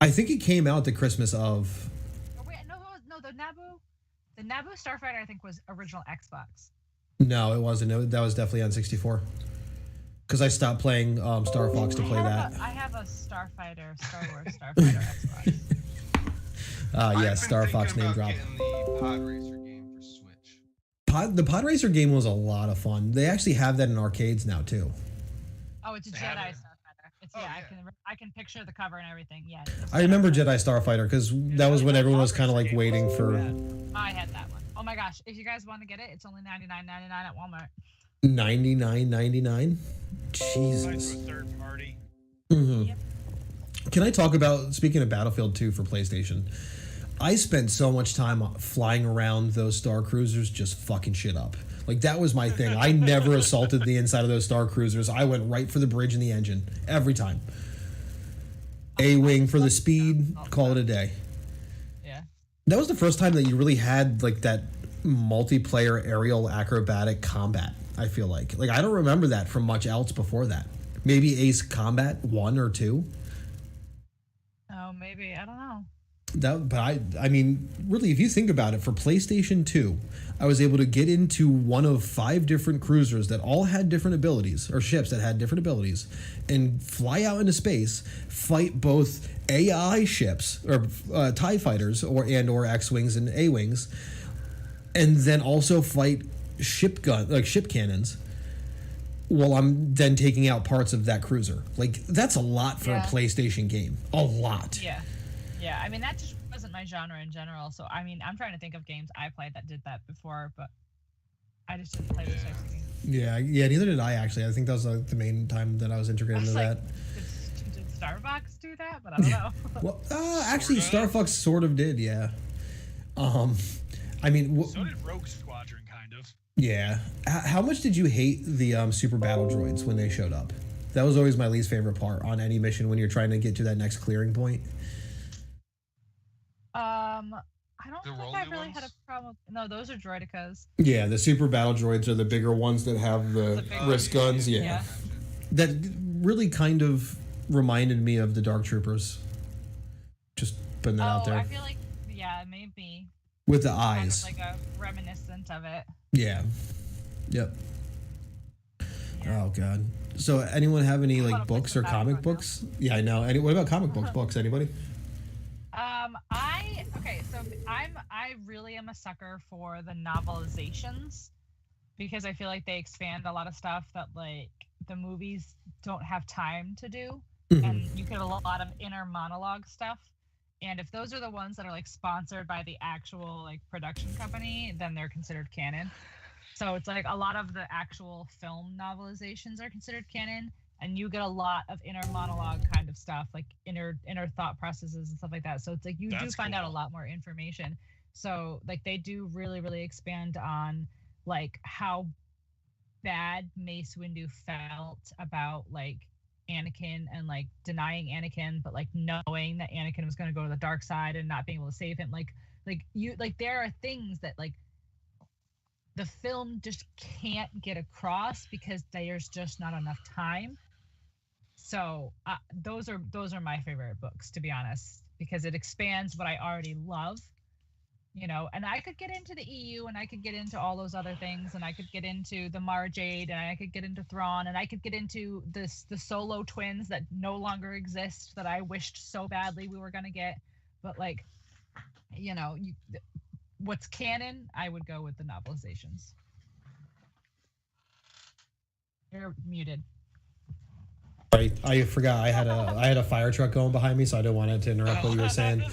I think it came out the Christmas of.
Oh, wait, no, the Naboo Starfighter, I think, was original Xbox.
No, it wasn't. That was definitely on 64. Because I stopped playing Star Fox to play that.
I have a Star Wars Starfighter Xbox.
Yes, Star Fox name drop.
Getting the Pod Racer game for Switch.
The Pod Racer game was a lot of fun. They actually have that in arcades now too.
Oh, it's a
They
Jedi
have it?
Starfighter.
Oh, yeah.
I can picture the cover and everything. Yeah.
I remember Jedi Starfighter because that was when everyone was kind of like
Game
waiting
wasn't
for
bad.
I had that one. Oh my gosh! If you guys want to get it, it's only $99.99 at Walmart.
$99.99.
Mine's
Jesus.
a third party.
Yep.
Can I talk about, speaking of Battlefield 2 for PlayStation? I spent so much time flying around those Star Cruisers just fucking shit up. Like, that was my thing. I never assaulted the inside of those Star Cruisers. I went right for the bridge and the engine. Every time. A-wing for the speed, call it a day.
Yeah.
That was the first time that you really had, like, that multiplayer aerial acrobatic combat, I feel like. Like, I don't remember that from much else before that. Maybe Ace Combat 1 or 2.
Oh, maybe. I don't know.
But I mean, really, if you think about it, for PlayStation 2, I was able to get into one of 5 different cruisers that all had different abilities, or ships that had different abilities, and fly out into space, fight both AI ships, or TIE fighters, or X-Wings and A-Wings, and then also fight ship cannons, while I'm then taking out parts of that cruiser. Like, that's a lot for a PlayStation game. A lot.
Yeah. Yeah, I mean, that just wasn't my genre in general. So, I mean, I'm trying to think of games I played that did that before, but I just didn't play those types of games.
Yeah, neither did I, actually. I think that was the main time that I was integrated into that.
Did Star Fox do that? But I don't know.
Well, actually, Star Fox sort of did, yeah. I mean...
So did Rogue Squadron, kind of.
Yeah. How much did you hate the Super Battle Droids when they showed up? That was always my least favorite part on any mission when you're trying to get to that next clearing point.
I don't think I really had a problem. No, those are droidicas.
Yeah, the Super Battle Droids are the bigger ones that have the wrist guns. Yeah. That really kind of reminded me of the Dark Troopers. Just putting that out there.
I feel like, yeah, maybe.
With the eyes.
Kind of like a reminiscent of it.
Yeah. Yep. Yeah. Oh, God. So anyone have any like books or comic books? Yeah, I know. What about comic books? Anybody?
I really am a sucker for the novelizations because I feel like they expand a lot of stuff that like the movies don't have time to do, and you get a lot of inner monologue stuff. And if those are the ones that are like sponsored by the actual like production company, then they're considered canon. So it's like a lot of the actual film novelizations are considered canon, and you get a lot of inner monologue kind of stuff, like inner thought processes and stuff like that. So it's like you do find out a lot more information. So like they do really, really expand on like how bad Mace Windu felt about like Anakin and like denying Anakin, but like knowing that Anakin was going to go to the dark side and not being able to save him. Like there are things that like the film just can't get across because there's just not enough time. So those are my favorite books, to be honest, because it expands what I already love, you know. And I could get into the EU, and I could get into all those other things, and I could get into the Mara Jade, and I could get into Thrawn, and I could get into the Solo twins that no longer exist that I wished so badly we were gonna get. But like, you know, what's canon, I would go with the novelizations. You're muted.
I forgot I had a fire truck going behind me, so I didn't want it to interrupt what you were saying.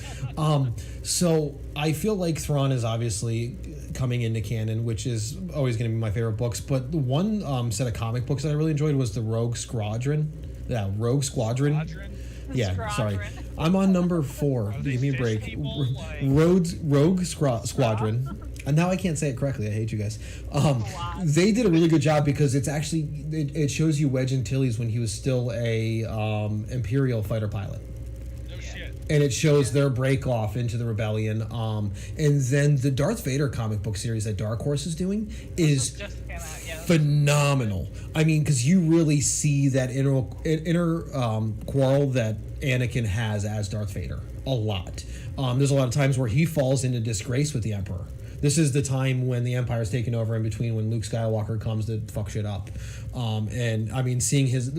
So I feel like Thrawn is obviously coming into canon, which is always going to be my favorite books. But the one set of comic books that I really enjoyed was the Rogue Squadron. Yeah, Rogue Squadron. Yeah, sorry. I'm on number 4. Give me a break.
People, like...
Rogue Squadron. And now I can't say it correctly. I hate you guys. They did a really good job because it's actually it shows you Wedge Antilles when he was still a Imperial fighter pilot.
No shit.
And it shows their break off into the rebellion. And then the Darth Vader comic book series that Dark Horse is doing is phenomenal. I mean, because you really see that inner quarrel that Anakin has as Darth Vader a lot. There's a lot of times where he falls into disgrace with the Emperor. This is the time when the Empire's taken over, in between when Luke Skywalker comes to fuck shit up. And I mean,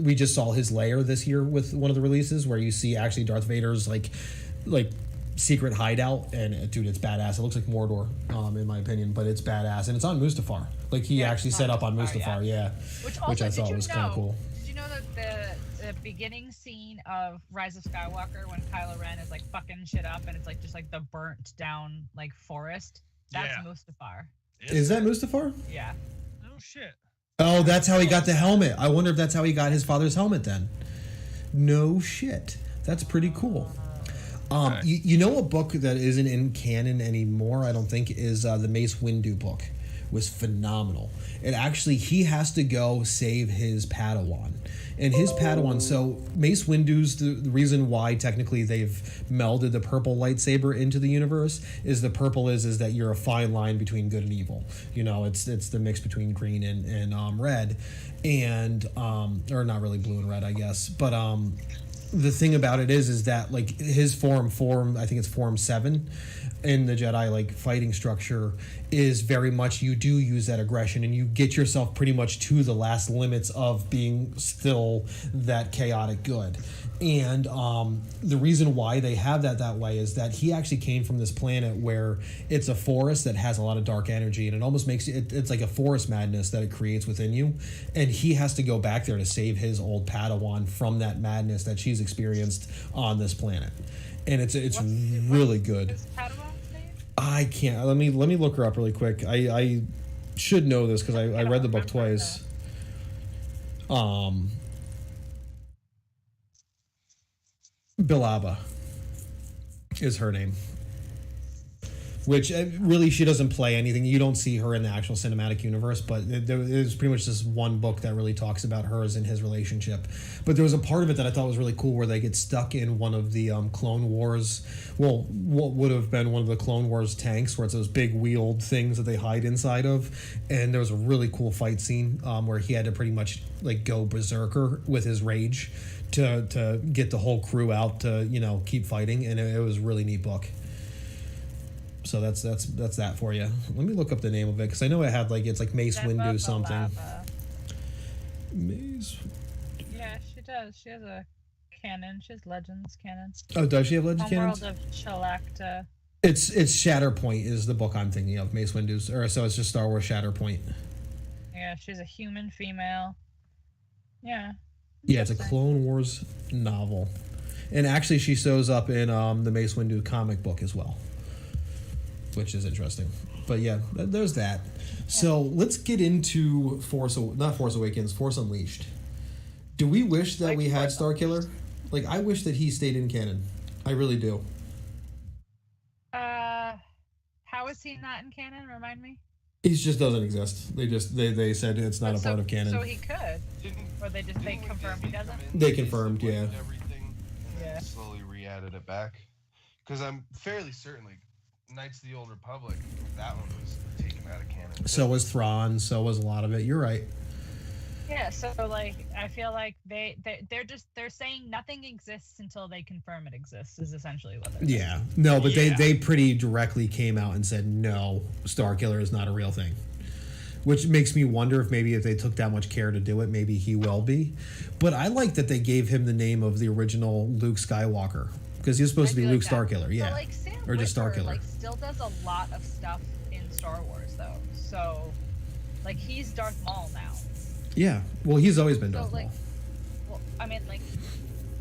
we just saw his lair this year with one of the releases, where you see actually Darth Vader's like secret hideout, and dude, it's badass. It looks like Mordor, in my opinion, but it's badass, and it's on Mustafar. Like he actually set up on Mustafar, yeah. Which I thought was kind of cool.
Did you know that the beginning scene of Rise of Skywalker, when Kylo Ren is like fucking shit up, and it's like just like the burnt down like forest? That's Mustafar.
Is that Mustafar?
Yeah.
No shit.
Oh, that's how he got the helmet. I wonder if that's how he got his father's helmet then. No shit. That's pretty cool. You know a book that isn't in canon anymore, I don't think, is the Mace Windu book. Was phenomenal. And actually, he has to go save his Padawan. And his Padawan, so Mace Windu's, the reason why technically they've melded the purple lightsaber into the universe is the purple is that you're a fine line between good and evil. You know, it's the mix between green and red, and or not really blue and red, I guess. But the thing about it is that like his form, I think it's form 7 in the Jedi like fighting structure, is very much you do use that aggression, and you get yourself pretty much to the last limits of being still that chaotic good. And the reason why they have that way is that he actually came from this planet where it's a forest that has a lot of dark energy, and it almost makes it's like a forest madness that it creates within you, and he has to go back there to save his old Padawan from that madness that she's experienced on this planet. And it's really good.
What's Padawan's name?
I can't. Let me look her up really quick. I should know this because I read the book twice. Bilaba is her name. Which really, she doesn't play anything. You don't see her in the actual cinematic universe, but there's pretty much this one book that really talks about hers and his relationship. But there was a part of it that I thought was really cool where they get stuck in one of the Clone Wars, well, what would have been one of the Clone Wars tanks, where it's those big wheeled things that they hide inside of. And there was a really cool fight scene where he had to pretty much like go berserker with his rage to get the whole crew out to, you know, keep fighting. And it was a really neat book. So that's that for you. Let me look up the name of it because I know it had like it's like Mace Windu something. Mace.
Yeah, she does. She has a canon. She has Legends canon.
Oh, does she have Legends canon?
World of Shalacta.
It's Shatterpoint is the book I'm thinking of. Mace Windu's, or so it's just Star Wars Shatterpoint.
Yeah, she's a human female. Yeah.
Yeah, it's a Clone Wars novel, and actually she shows up in the Mace Windu comic book as well, which is interesting. But yeah, there's that. So let's get into Force Awakens, Force Unleashed. Do we wish that we had Starkiller? Like, I wish that he stayed in canon. I really do.
How is he not in canon? Remind me.
He just doesn't exist. They said it's not a part of canon.
So he could. Or they confirmed he doesn't?
They confirmed, yeah.
Everything,
yeah.
Slowly re-added it back. Because I'm fairly certain, like, Knights of the Old Republic, that one was taken out of canon.
So was Thrawn, so was a lot of it. You're right.
Yeah, so like I feel like they're saying nothing exists until they confirm it exists is essentially what they're saying.
Yeah. No, but they pretty directly came out and said no, Starkiller is not a real thing. Which makes me wonder if they took that much care to do it, maybe he will be. But I like that they gave him the name of the original Luke Skywalker. Because he was supposed to be Luke Starkiller, yeah.
So, like, Sam
or just
Witwer,
Starkiller.
Like, still does a lot of stuff in Star Wars, though. So, like, he's Darth Maul now.
Yeah. Well, he's always been Darth Maul.
Well, I mean, like,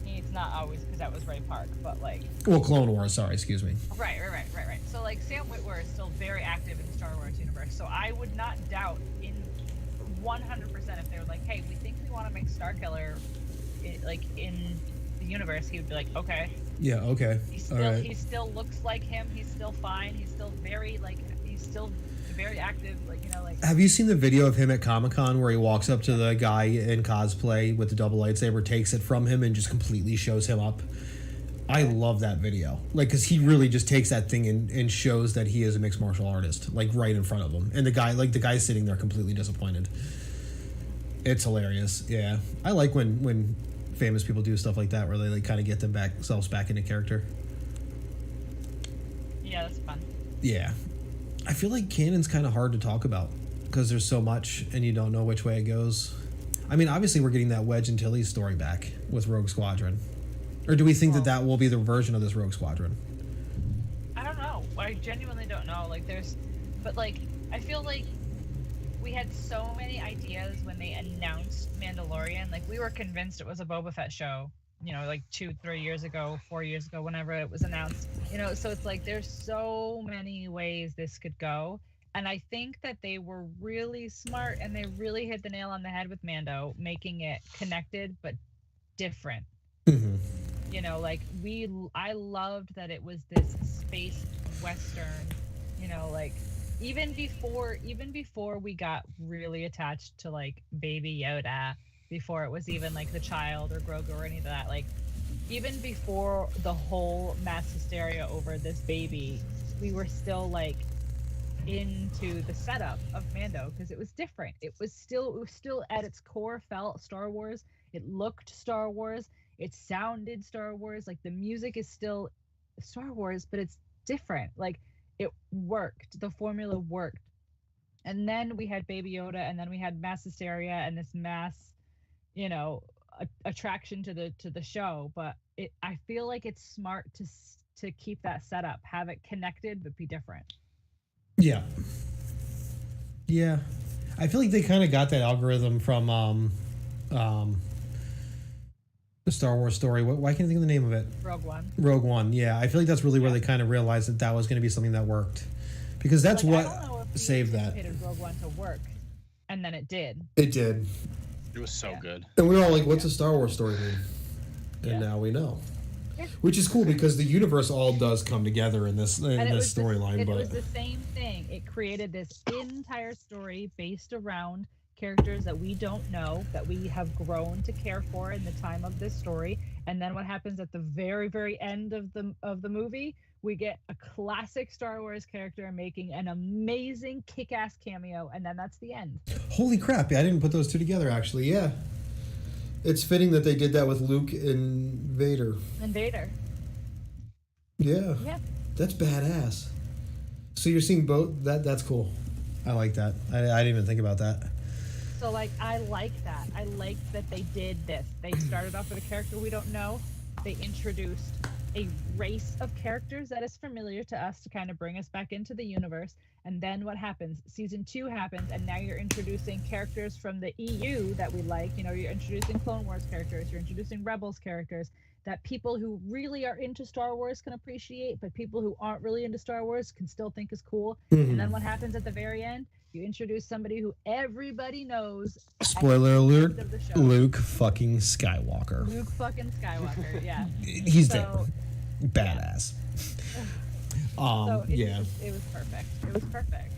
he's not always, because that was Ray Park, but, like...
Well, Clone Wars, sorry, excuse me.
Right. So, like, Sam Witwer is still very active in the Star Wars universe, so I would not doubt in 100% if they were like, hey, we think we want to make Starkiller, like, in the universe, he would be like, okay.
Yeah, okay.
He still looks like him. He's still fine. He's still very active. Like, you know, like.
Have you seen the video of him at Comic-Con where he walks up to the guy in cosplay with the double lightsaber, takes it from him, and just completely shows him up? I love that video. Like, because he really just takes that thing and shows that he is a mixed martial artist, like, right in front of him. And the guy's sitting there completely disappointed. It's hilarious. Yeah. I like when famous people do stuff like that where they like kind of get themselves back into character.
Yeah, that's fun.
Yeah. I feel like canon's kind of hard to talk about because there's so much and you don't know which way it goes. I mean, obviously we're getting that Wedge and Tilly story back with Rogue Squadron. Or do we think that will be the version of this Rogue Squadron?
I don't know. I genuinely don't know. Like, I feel like we had so many ideas when they announced Mandalorian. Like, we were convinced it was a Boba Fett show, you know, like 2-3 years ago, 4 years ago, whenever it was announced. You know, so it's like there's so many ways this could go. And I think that they were really smart and they really hit the nail on the head with Mando, making it connected but different.
Mm-hmm.
You know, like I loved that it was this space western, you know, like even before we got really attached to like Baby Yoda, before it was even like the child or Grogu or any of that, like even before the whole mass hysteria over this baby, we were still like into the setup of Mando because it was different. It was still at its core felt Star Wars. It looked Star Wars. It sounded Star Wars. Like the music is still Star Wars, but it's different. Like it worked. The formula worked. And then we had Baby Yoda, and then we had mass hysteria and this mass, you know, attraction to the show. But I feel like it's smart to keep that setup, have it connected, but be different.
Yeah. Yeah. I feel like they kind of got that algorithm from the Star Wars story. Why can't I think of the name of it? Rogue One. Yeah, I feel like that's really where they kind of realized that was going to be something that worked, because that's like, what saved that.
Rogue One to work, and then it did.
It did.
It was so good.
And we were all like, "What's a Star Wars story mean?" And now we know, which is cool because the universe all does come together in this storyline.
It was the same thing. It created this entire story based around characters that we don't know, that we have grown to care for in the time of this story, and then what happens at the very, very end of the movie, we get a classic Star Wars character making an amazing kick-ass cameo, and then that's the end.
Holy crap! I didn't put those two together. Actually, yeah, it's fitting that they did that with Luke and Vader. Yeah, that's badass. So you're seeing both. That's cool. I like that. I didn't even think about that.
So, like, I like that. I like that they did this. They started off with a character we don't know. They introduced a race of characters that is familiar to us to kind of bring us back into the universe. And then what happens? Season 2 happens, and now you're introducing characters from the EU that we like. You know, you're introducing Clone Wars characters. You're introducing Rebels characters that people who really are into Star Wars can appreciate, but people who aren't really into Star Wars can still think is cool. Mm-hmm. And then what happens at the very end? You introduce somebody who everybody knows.
Spoiler alert, Luke fucking Skywalker.
Yeah.
He's dead. Badass.
So
yeah.
It was perfect.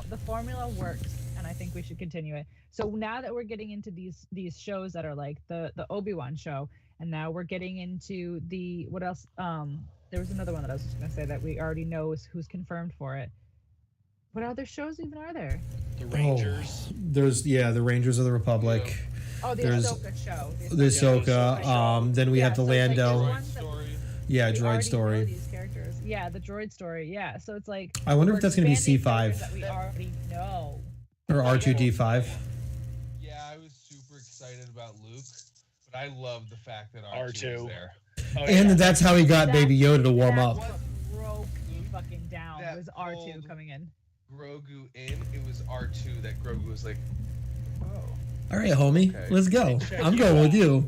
The formula works, and I think we should continue it. So now that we're getting into these shows that are like the Obi-Wan show, and now we're getting into the, what else? There was another one that I was just going to say that we already know who's confirmed for it. What other shows even are there?
The Rangers.
There's the Rangers of the Republic.
Yeah. Oh, the Ahsoka show.
The Ahsoka. Then we have the Lando. Droid story.
These characters. Yeah, the droid story. Yeah, so it's like.
I wonder if that's going to be C5.
That we already know.
Or R2D5.
Yeah, I was super excited about Luke, but I love the fact that R2 was there.
Oh, and that's how he got Baby Yoda to warm up.
What broke fucking down was R2 coming in.
Grogu in, it was R2 that Grogu was like, oh.
All right, homie, let's go. I'm going with you.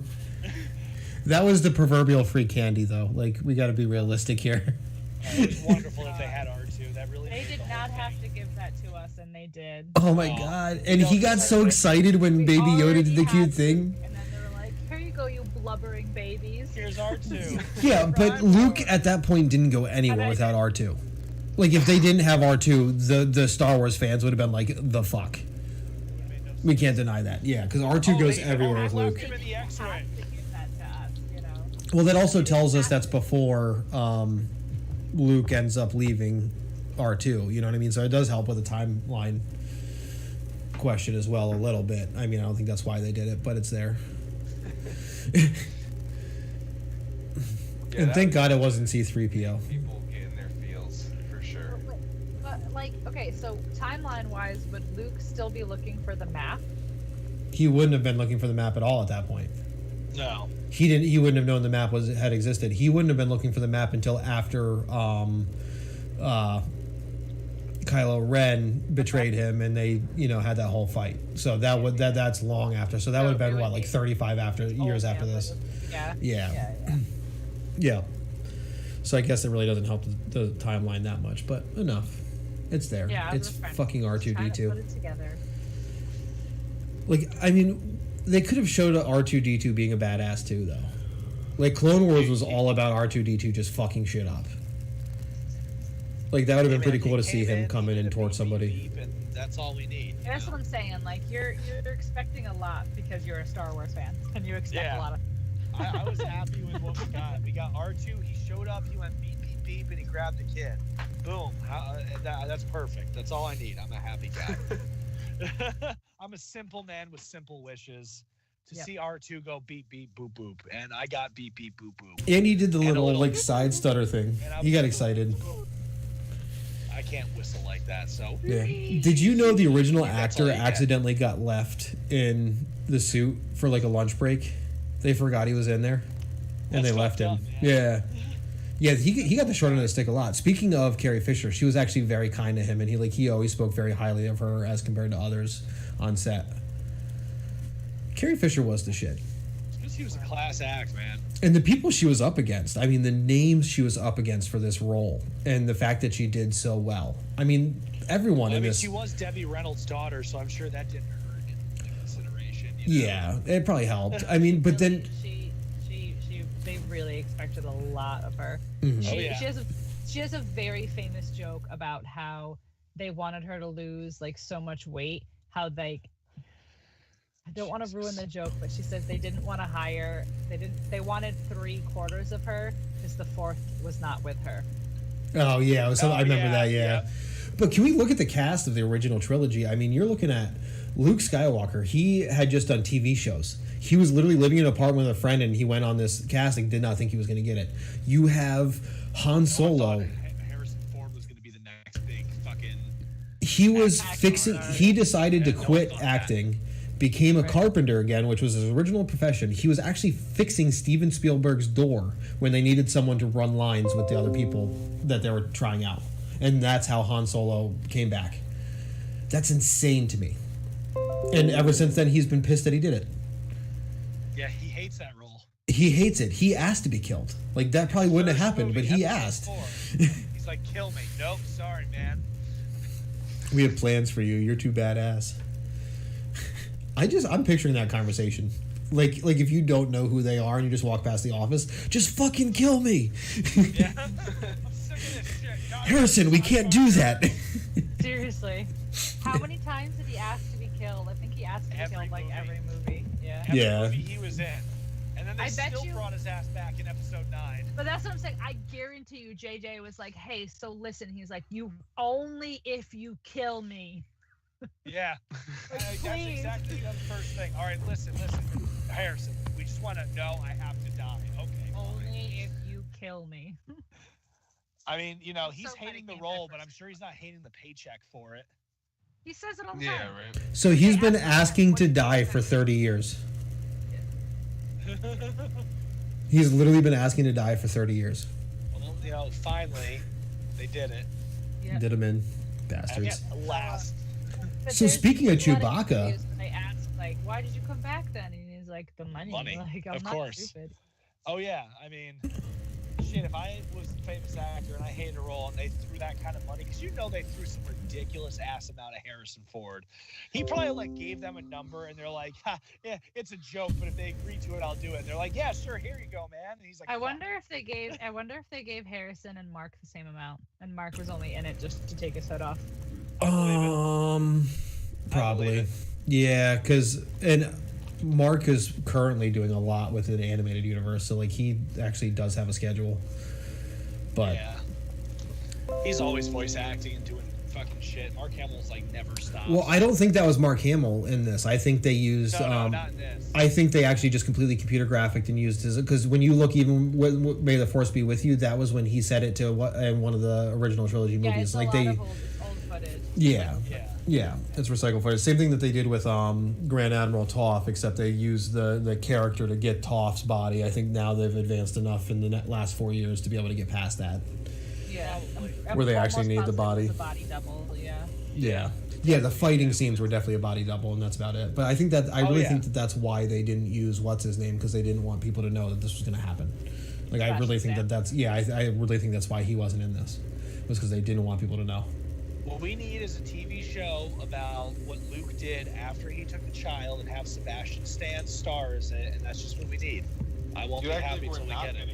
That was the proverbial free candy, though. Like, we got to be realistic here.
It was wonderful if they had R2. That really.
They did not have to give that to us, and they did.
Oh my god! And he got so excited when Baby Yoda did the cute thing.
And then they were like, "Here you go, you blubbering babies.
Here's R2.
Yeah, but Luke at that point didn't go anywhere without R2. Like, if they didn't have R2, the Star Wars fans would have been like, the fuck. We can't deny that. Yeah, because R2 goes everywhere with Luke. Well, that also tells us that's before Luke ends up leaving R2. You know what I mean? So it does help with the timeline question as well a little bit. I mean, I don't think that's why they did it, but it's there. And thank God it wasn't C-3PO.
People getting their feels for sure.
But like, okay, so timeline-wise, would Luke still be looking for the map?
He wouldn't have been looking for the map at all at that point.
No.
He wouldn't have known the map had existed. He wouldn't have been looking for the map until after Kylo Ren betrayed him, and they, had that whole fight. So that's long after. So that would have been like 35 years after this. Yeah. So I guess it really doesn't help the timeline that much, but enough. It's there. Yeah, it's fucking R2-D2.
Put it together.
Like, I mean, they could have showed R2-D2 being a badass too, though. Like, Clone Wars was all about R2-D2 just fucking shit up. Like, that would have been pretty cool to see him come in and torch somebody.
And that's all we need.
That's what I'm saying. Like, you're expecting a lot because you're a Star Wars fan, and you expect a lot of.
I was happy with what we got. We got R2. He showed up. He went beep, beep, beep, and he grabbed the kid. Boom. That's perfect. That's all I need. I'm a happy guy. I'm a simple man with simple wishes. To see R2 go beep, beep, boop, boop. And I got beep, beep, boop, boop.
And he did the little like, side stutter thing. He got excited.
I can't whistle like that, so...
Yeah. Did you know the original actor accidentally got left in the suit for, like, a lunch break? They forgot he was in there, and they left him. Yeah. Yeah, he got the short end of the stick a lot. Speaking of Carrie Fisher, she was actually very kind to him, and he always spoke very highly of her as compared to others on set. Carrie Fisher was the shit.
She was a class act, man.
And the people she was up against, I mean, the names she was up against for this role, and the fact that she did so well. I mean, everyone in this...
she was Debbie Reynolds' daughter, so I'm sure that didn't hurt in consideration.
Yeah, it probably helped. I mean, but then...
They really expected a lot of her.
Mm-hmm.
She has a very famous joke about how they wanted her to lose, like, so much weight, how they... I don't want to ruin the joke, but she says they didn't want to hire. They wanted 3/4 of her because the fourth was not with her.
Oh yeah, I remember that. Yeah. But can we look at the cast of the original trilogy? I mean, you're looking at Luke Skywalker. He had just done TV shows. He was literally living in an apartment with a friend, and he went on this casting. Did not think he was going to get it. You have Han Solo.
Harrison Ford was going to be the next big fucking.
He was fixing. He decided to quit acting. Became a carpenter again, which was his original profession. He was actually fixing Steven Spielberg's door when they needed someone to run lines with the other people that they were trying out. And that's how Han Solo came back. That's insane to me. And ever since then, he's been pissed that he did it.
Yeah, he hates that role.
He hates it. He asked to be killed. Like, that probably wouldn't have happened, but he asked.
He's like, kill me. Nope, sorry, man.
We have plans for you. You're too badass. I'm picturing that conversation. Like if you don't know who they are and you just walk past the office, just fucking kill me.
Yeah. I'm sick of this shit.
Harrison, we can't do that.
Seriously. How many times did he ask to be killed? I think he asked to be killed like every movie. Yeah.
Every movie he was in. And then they still brought his ass back in episode 9.
But that's what I'm saying. I guarantee you JJ was like, hey, so listen, he's like, you only if you kill me.
Yeah,
like,
that's exactly the first thing. All right, listen, Harrison. We just want to know I have to die. Okay.
Only if you kill me.
I mean, he's hating the role, but I'm sure he's not hating the paycheck for it.
He says it all the
Yeah,
time.
right.
So he's been asking to die for 30 years. He's literally been asking to die for 30 years.
Well, finally, they did it.
Yep.
Did him in. Bastards.
At last.
So speaking of Chewbacca,
they asked like, "Why did you come back then?" And he's like, "The money." Like, I'm
of
not
course.
stupid.
Oh yeah, I mean, shit, if I was a famous actor and I hated a role and they threw that kind of money, because you know they threw some ridiculous ass amount of Harrison Ford. He probably like gave them a number and they're like, ha, yeah, it's a joke, but if they agree to it, I'll do it. And they're like, yeah, sure, here you go, man. And he's like,
I wonder if they gave Harrison and Mark the same amount, and Mark was only in it just to take his hood off.
Probably. Yeah, because Mark is currently doing a lot with an animated universe, so like he actually does have a schedule. But
yeah, he's always voice acting and doing fucking shit. Mark Hamill's like never stops.
Well, I don't think that was Mark Hamill in this. I think they used.
No, not in this.
I think they actually just completely computer graphic and used his, because when you look, even May the Force Be With You, that was when he said it to in one of the original trilogy movies.
It's
like
a lot of old footage.
Yeah, it's recycled footage. Same thing that they did with Grand Admiral Toph, except they used the character to get Toph's body. I think now they've advanced enough in the last 4 years to be able to get past that.
Yeah,
where they actually need the body.
The body double,
Yeah, the fighting scenes were definitely a body double, and that's about it. But I think that I really think that that's why they didn't use what's his name, because they didn't want people to know that this was going to happen. Like I really think that's I really think that's why he wasn't in this, was because they didn't want people to know.
What we need is a TV show about what Luke did after he took the child and have Sebastian Stan star as it, and that's just what we need. I won't be happy until we get it.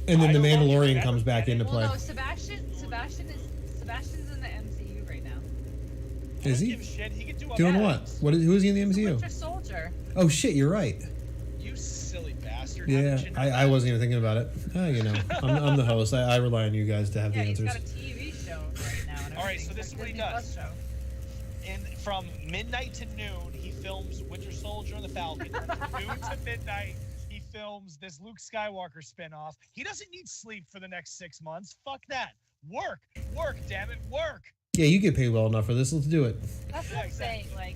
And then the Mandalorian comes back into play.
Well, no, Sebastian's in the MCU right now.
Is he?
Give a shit. He can do
Doing what? Who is he in the MCU?
Winter Soldier.
Oh shit, you're right.
You silly bastard.
Yeah, I wasn't even thinking about it. You know, I'm the host. I rely on you guys to have the answers.
He's got a TV show right now. And
all right, so this is what he does. And from midnight to noon, he films Winter Soldier and the Falcon. From noon to midnight, he films this Luke Skywalker spinoff. He doesn't need sleep for the next 6 months. Fuck that. Work, damn it, work.
Yeah, you get paid well enough for this. Let's do it.
That's what I'm saying. Like,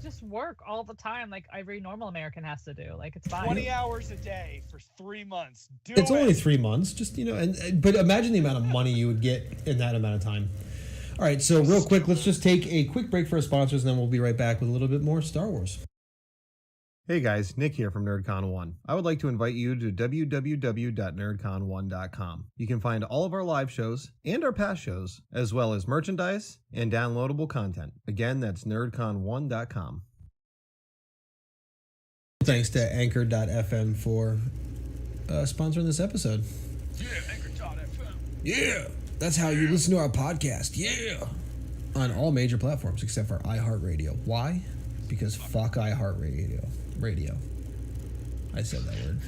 just work all the time, like every normal American has to do. Like, it's fine.
20 hours a day for 3 months.
It's only 3 months. Just but imagine the amount of money you would get in that amount of time. All right, so real quick, let's just take a quick break for our sponsors, and then we'll be right back with a little bit more Star Wars. Hey guys, Nick here from NerdCon1. I would like to invite you to www.nerdcon1.com. You can find all of our live shows and our past shows, as well as merchandise and downloadable content. Again, that's nerdcon1.com. Thanks to Anchor.fm for sponsoring this episode.
Yeah, Anchor.fm.
Yeah, that's how you listen to our podcast. Yeah. On all major platforms except for iHeartRadio. Why? Because fuck iHeartRadio. I said that word.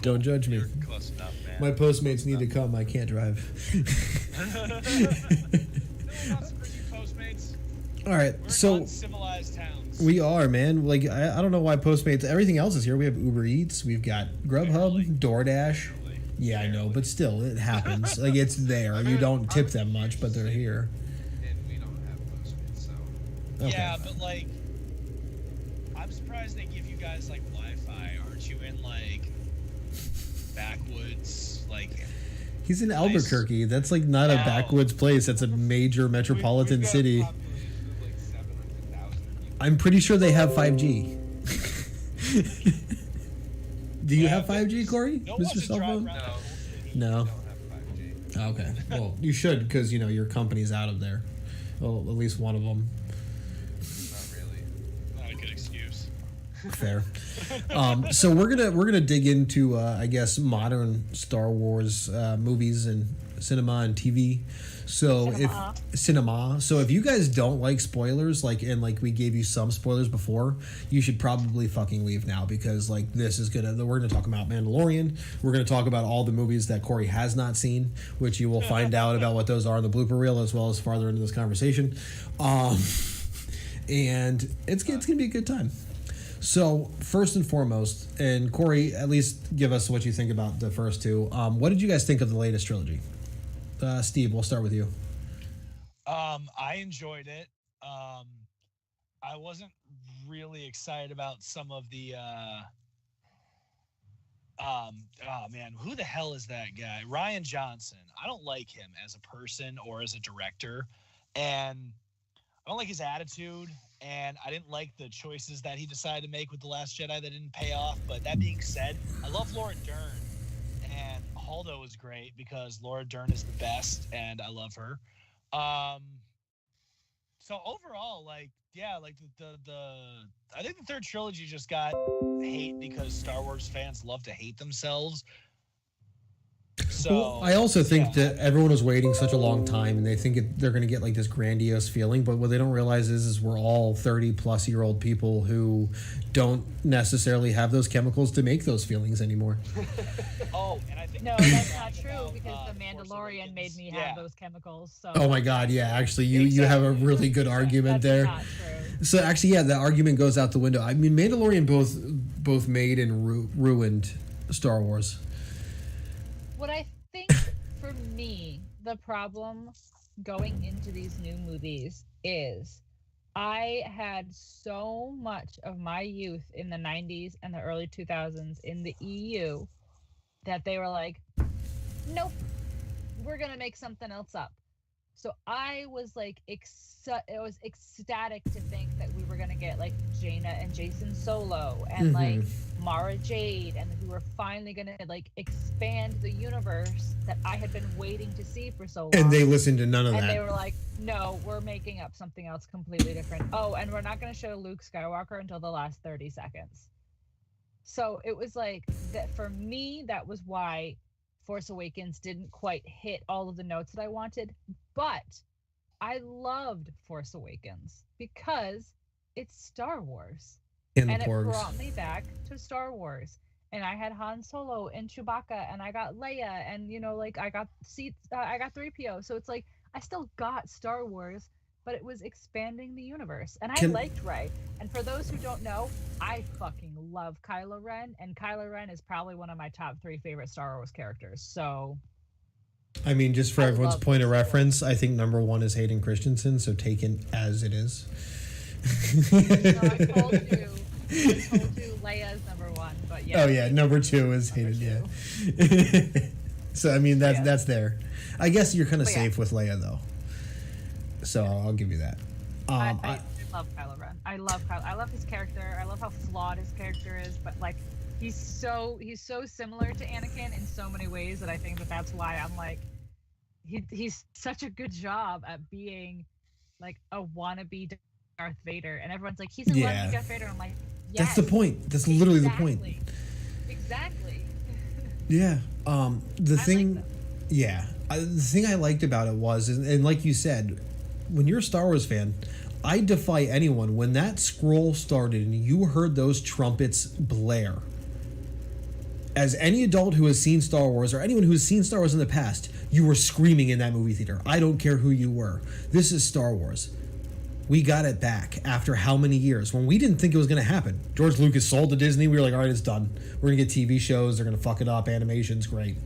Don't judge me.
You're close enough, man.
My Postmates need to come. I can't drive. All right, so
civilized towns.
We are, man. Like I don't know why Postmates. Everything else is here. We have Uber Eats. We've got Grubhub, DoorDash. Yeah, I know, but still, it happens. Like it's there. You don't tip them much, but they're here.
And we don't have Postmates, so.
Okay.
Yeah, but like, I'm surprised they give you guys like Wi-Fi. Aren't you in like backwoods? Like,
he's in Albuquerque. That's like not a backwoods place. That's a major metropolitan city.
Like 700,000 people.
I'm pretty sure they have 5G. Do you have 5G, Corey?
No
Mr. Cell Phone? No.
We don't have 5G.
Okay. Well, you should, because your company's out of there. Well, at least one of them.
Not really.
Not a good excuse.
Fair. So we're gonna dig into I guess modern Star Wars movies and cinema and TV. So if you guys don't like spoilers, like we gave you some spoilers before, you should probably fucking leave now, because like we're gonna talk about Mandalorian. We're gonna talk about all the movies that Corey has not seen, which you will find out about what those are in the blooper reel, as well as farther into this conversation. And it's gonna be a good time. So first and foremost, and Corey, at least give us what you think about the first two. What did you guys think of the latest trilogy? Steve, we'll start with you.
I enjoyed it. I wasn't really excited about some of the oh man, who the hell is that guy? Rian Johnson. I don't like him as a person or as a director. And I don't like his attitude, and I didn't like the choices that he decided to make with The Last Jedi that didn't pay off. But that being said, I love Laura Dern, and Holdo is great because Laura Dern is the best, and I love her. So overall, like, yeah, like I think the third trilogy just got hate because Star Wars fans love to hate themselves. So
well, I also think that everyone was waiting such a long time, and they think they're going to get like this grandiose feeling. But what they don't realize is we're all 30-plus-year-old people who don't necessarily have those chemicals to make those feelings anymore.
And I think
no, that's not true because The Mandalorian made me have those chemicals. So.
Oh my God, yeah, actually, you have a really good argument there.
Not true.
So actually, yeah, the argument goes out the window. I mean, Mandalorian both made and ruined Star Wars.
What I think for me, the problem going into these new movies is I had so much of my youth in the 90s and the early 2000s in the EU that they were like, nope, we're going to make something else up. So I was like, it was ecstatic to think that we were going to get like Jaina and Jason Solo and like Mara Jade, and we were finally going to like expand the universe that I had been waiting to see for so long.
And they listened to none of that.
And they were like, no, we're making up something else completely different. Oh, and we're not going to show Luke Skywalker until the last 30 seconds. So it was like that for me, that was why Force Awakens didn't quite hit all of the notes that I wanted. But I loved Force Awakens because it's Star Wars.
And
it brought me back to Star Wars. And I had Han Solo and Chewbacca, and I got Leia, and like I got I got 3PO. So it's like I still got Star Wars, but it was expanding the universe. And I liked Rey. And for those who don't know, I fucking love Kylo Ren, and Kylo Ren is probably one of my top 3 favorite Star Wars characters. So
I mean, just for everyone's point of reference, I think number 1 is Hayden Christensen, so take it as it is.
I told you Leia's number 1, but yeah.
Oh yeah, number 2 is Hayden, yeah. So I mean that's there. I guess you're kind of safe with Leia though. So I'll give you that.
I love Kylo Ren. I love his character. I love how flawed his character is, but like he's so similar to Anakin in so many ways that I think that's why I'm like he's such a good job at being like a wannabe Darth Vader, and everyone's like he's a wannabe Darth Vader. I'm like, yes,
that's the point. That's literally the point.
Exactly.
Yeah. The thing I liked about it was, and like you said, when you're a Star Wars fan, I defy anyone, when that scroll started and you heard those trumpets blare, as any adult who has seen Star Wars, or anyone who has seen Star Wars in the past, you were screaming in that movie theater. I don't care who you were. This is Star Wars. We got it back after how many years when we didn't think it was going to happen. George Lucas sold to Disney. We were like, all right, it's done. We're going to get TV shows. They're going to fuck it up. Animation's great.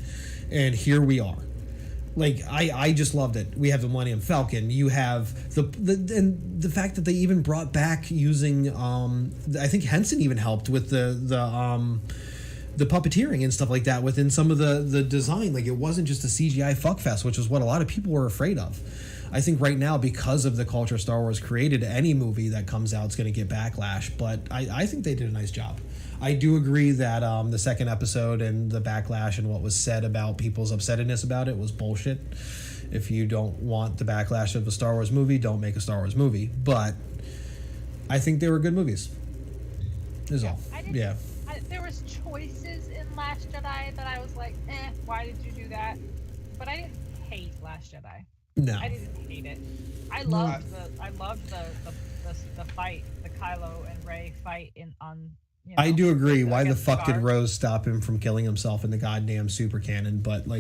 And here we are. Like, I just loved it. We have the Millennium Falcon. You have the fact that they even brought back using, I think Henson even helped with the puppeteering and stuff like that within some of the design. Like, it wasn't just a CGI fuckfest, which is what a lot of people were afraid of. I think right now, because of the culture Star Wars created, any movie that comes out is going to get backlash. But I think they did a nice job. I do agree that the second episode and the backlash and what was said about people's upsetness about it was bullshit. If you don't want the backlash of a Star Wars movie, don't make a Star Wars movie. But I think they were good movies. Is all.
There was choices in Last Jedi that I was like, why did you do that? But I didn't hate Last Jedi.
No,
I didn't hate it. I loved the fight, the Kylo and Rey fight on.
I do agree. Why the fuck did Rose stop him from killing himself in the goddamn super cannon? But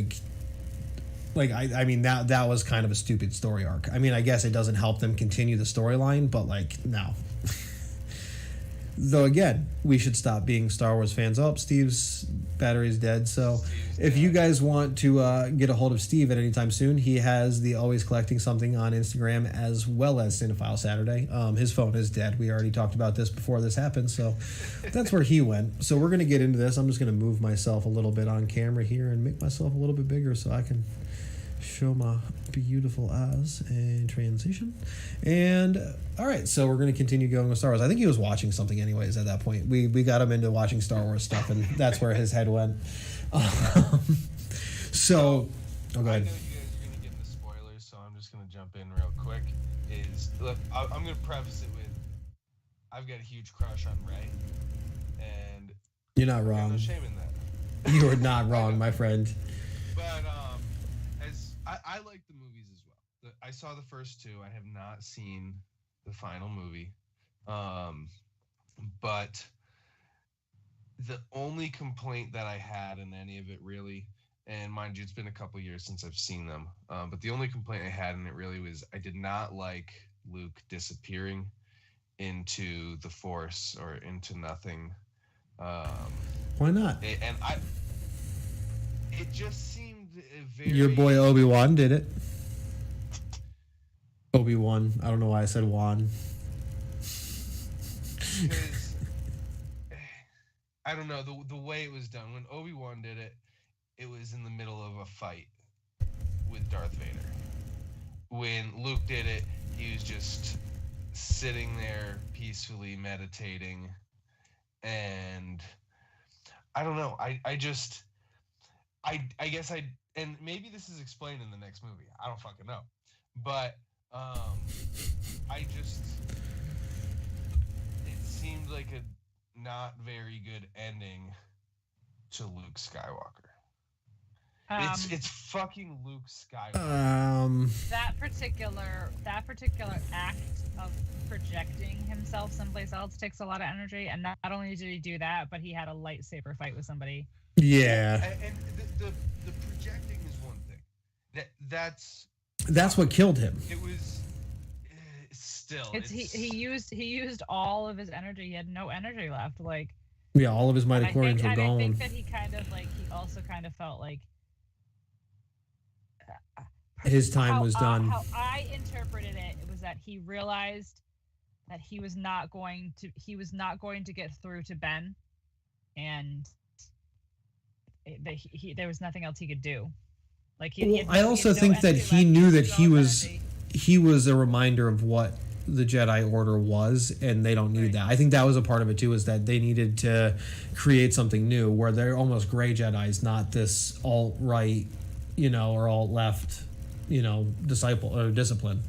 I mean that was kind of a stupid story arc. I mean, I guess it doesn't help them continue the storyline, but like no. Though again, we should stop being Star Wars fans. Oh, Steve's battery's dead. So if you guys want to get a hold of Steve at any time soon, he has the Always Collecting Something on Instagram as well as Cinephile Saturday. His phone is dead. We already talked about this before this happened, so that's where he went. So we're going to get into this. I'm just going to move myself a little bit on camera here and make myself a little bit bigger so I can show my beautiful eyes and transition. And all right, so we're going to continue going with Star Wars. I think he was watching something anyways at that point. We got him into watching Star Wars stuff, and that's where his head went. So, go ahead.
I know you guys are going to get into spoilers, so I'm just going to jump in real quick. Look, I'm going to preface it with, I've got a huge crush on Rey, and
you're not wrong.
No shame in that.
You are not wrong, my friend.
But as I like the movies as well. I saw the first two. I have not seen the final movie. But the only complaint that I had in any of it really, and mind you, it's been a couple years since I've seen them, but the only complaint I had in it really was I did not like Luke disappearing into the Force or into nothing.
Why not?
It just seemed very...
Your boy Obi-Wan did it. Obi-Wan. I don't know why I said Wan.
Because I don't know the way it was done. When Obi-Wan did it, it was in the middle of a fight with Darth Vader. When Luke did it, he was just sitting there peacefully meditating, and I don't know. I guess and maybe this is explained in the next movie. I don't fucking know, but it seemed like a not very good ending to Luke Skywalker. It's fucking Luke Skywalker.
That particular act of projecting himself someplace else takes a lot of energy, and not only did he do that, but he had a lightsaber fight with somebody.
Yeah.
And the projecting is one thing.
That's what killed him.
It was still.
He used all of his energy. He had no energy left. Like,
yeah, all of his midichlorians were gone.
I think that he also kind of felt like
his time was done.
How I interpreted it was that he realized that he was not going to get through to Ben, and there was nothing else he could do. Like
I also think that he knew that he was a reminder of what the Jedi Order was, and they don't need that. I think that was a part of it too, is that they needed to create something new where they're almost gray Jedis, not this alt-right, or alt-left, discipline.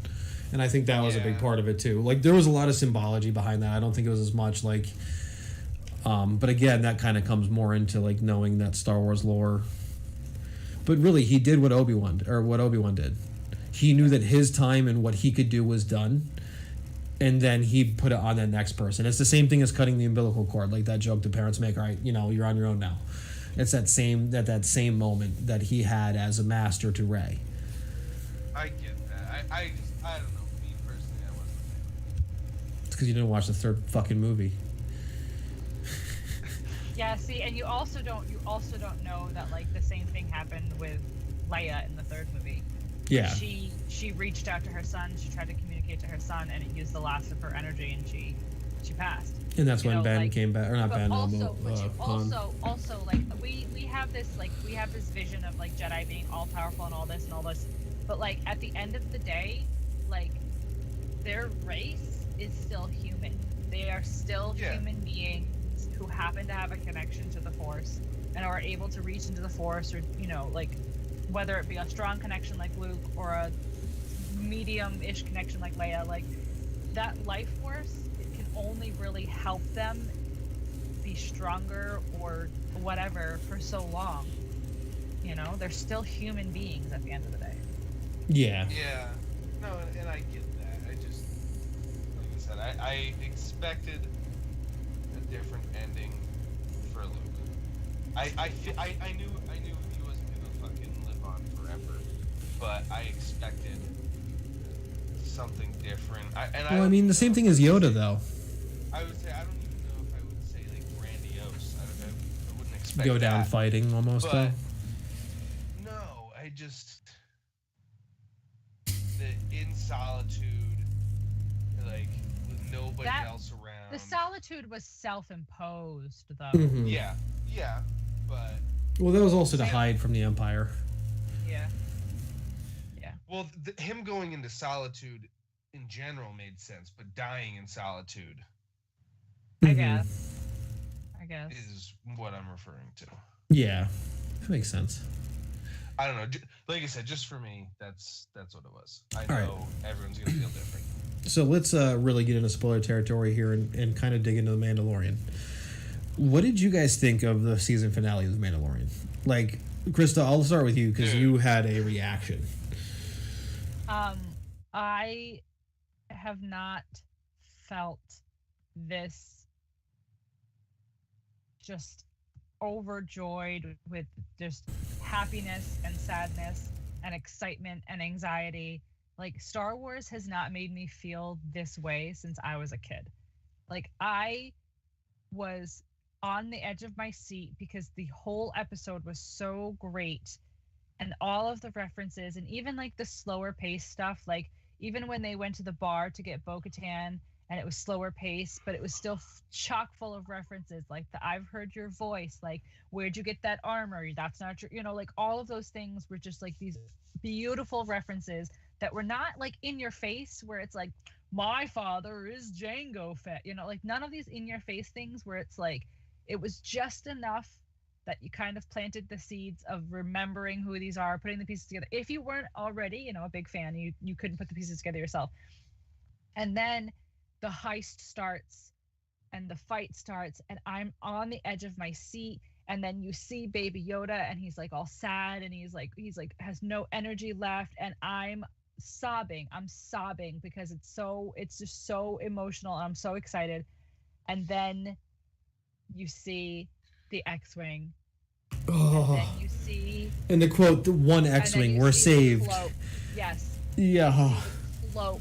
And I think that was a big part of it too. Like, there was a lot of symbology behind that. I don't think it was as much like, but again, that kind of comes more into like knowing that Star Wars lore. But really, he did what Obi-Wan did. He knew that his time and what he could do was done, and then he put it on that next person. It's the same thing as cutting the umbilical cord, like that joke the parents make. All right, you're on your own now. It's that same moment that he had as a master to Rey.
I get that. I don't know. Me personally, I wasn't a fan.
It's because you didn't watch the third fucking movie.
Yeah, see, and you also don't know that like the same thing happened with Leia in the third movie.
Yeah.
She reached out to her son. She tried to communicate to her son, and it used the last of her energy, and she passed.
And that's when Ben came back, or not Ben,
also like we have this vision of like Jedi being all powerful and all this, but like at the end of the day, like their race is still human. They are still human beings who happen to have a connection to the Force and are able to reach into the Force, or like whether it be a strong connection like Luke or a medium-ish connection like Leia, like that life force, it can only really help them be stronger or whatever for so long. They're still human beings at the end of the day.
Yeah.
Yeah. No, and I get that. I just, like I said, I expected a different ending for Luke. I knew he wasn't gonna fucking live on forever, but I expected something different.
The same thing as Yoda, though.
I would say, I don't even know if I would say like grandiose. I wouldn't expect
Go down
that.
fighting almost,
But
though.
no, I just in solitude, like with nobody else around.
The solitude was self-imposed, though.
Mm-hmm.
Yeah, but
Well, that was also to hide from the Empire.
Yeah.
Well, him going into solitude in general made sense, but dying in solitude,
I guess,
is what I'm referring to.
Yeah, that makes sense.
I don't know. Like I said, just for me, that's what it was. I know everyone's gonna feel different.
So let's really get into spoiler territory here and kind of dig into The Mandalorian. What did you guys think of the season finale of The Mandalorian? Like, Krista, I'll start with you because you had a reaction.
I have not felt this just overjoyed with just happiness and sadness and excitement and anxiety. Like, Star Wars has not made me feel this way since I was a kid. Like, I was on the edge of my seat because the whole episode was so great, and all of the references, and even like the slower pace stuff, like even when they went to the bar to get Bo-Katan and it was slower pace, but it was still chock full of references, like the I've heard your voice, like where'd you get that armor, that's not your, like all of those things were just like these beautiful references that were not like in your face where it's like my father is Jango Fett, like none of these in your face things where it's like it was just enough that you kind of planted the seeds of remembering who these are, putting the pieces together. If you weren't already, a big fan, you couldn't put the pieces together yourself. And then the heist starts and the fight starts and I'm on the edge of my seat. And then you see Baby Yoda and he's like all sad and he's like has no energy left. And I'm sobbing because it's just so emotional. And I'm so excited. And then you see the X-Wing.
Oh.
And then you see...
And the quote, the one X-Wing, we're saved.
Yes.
Yeah.
Cloak.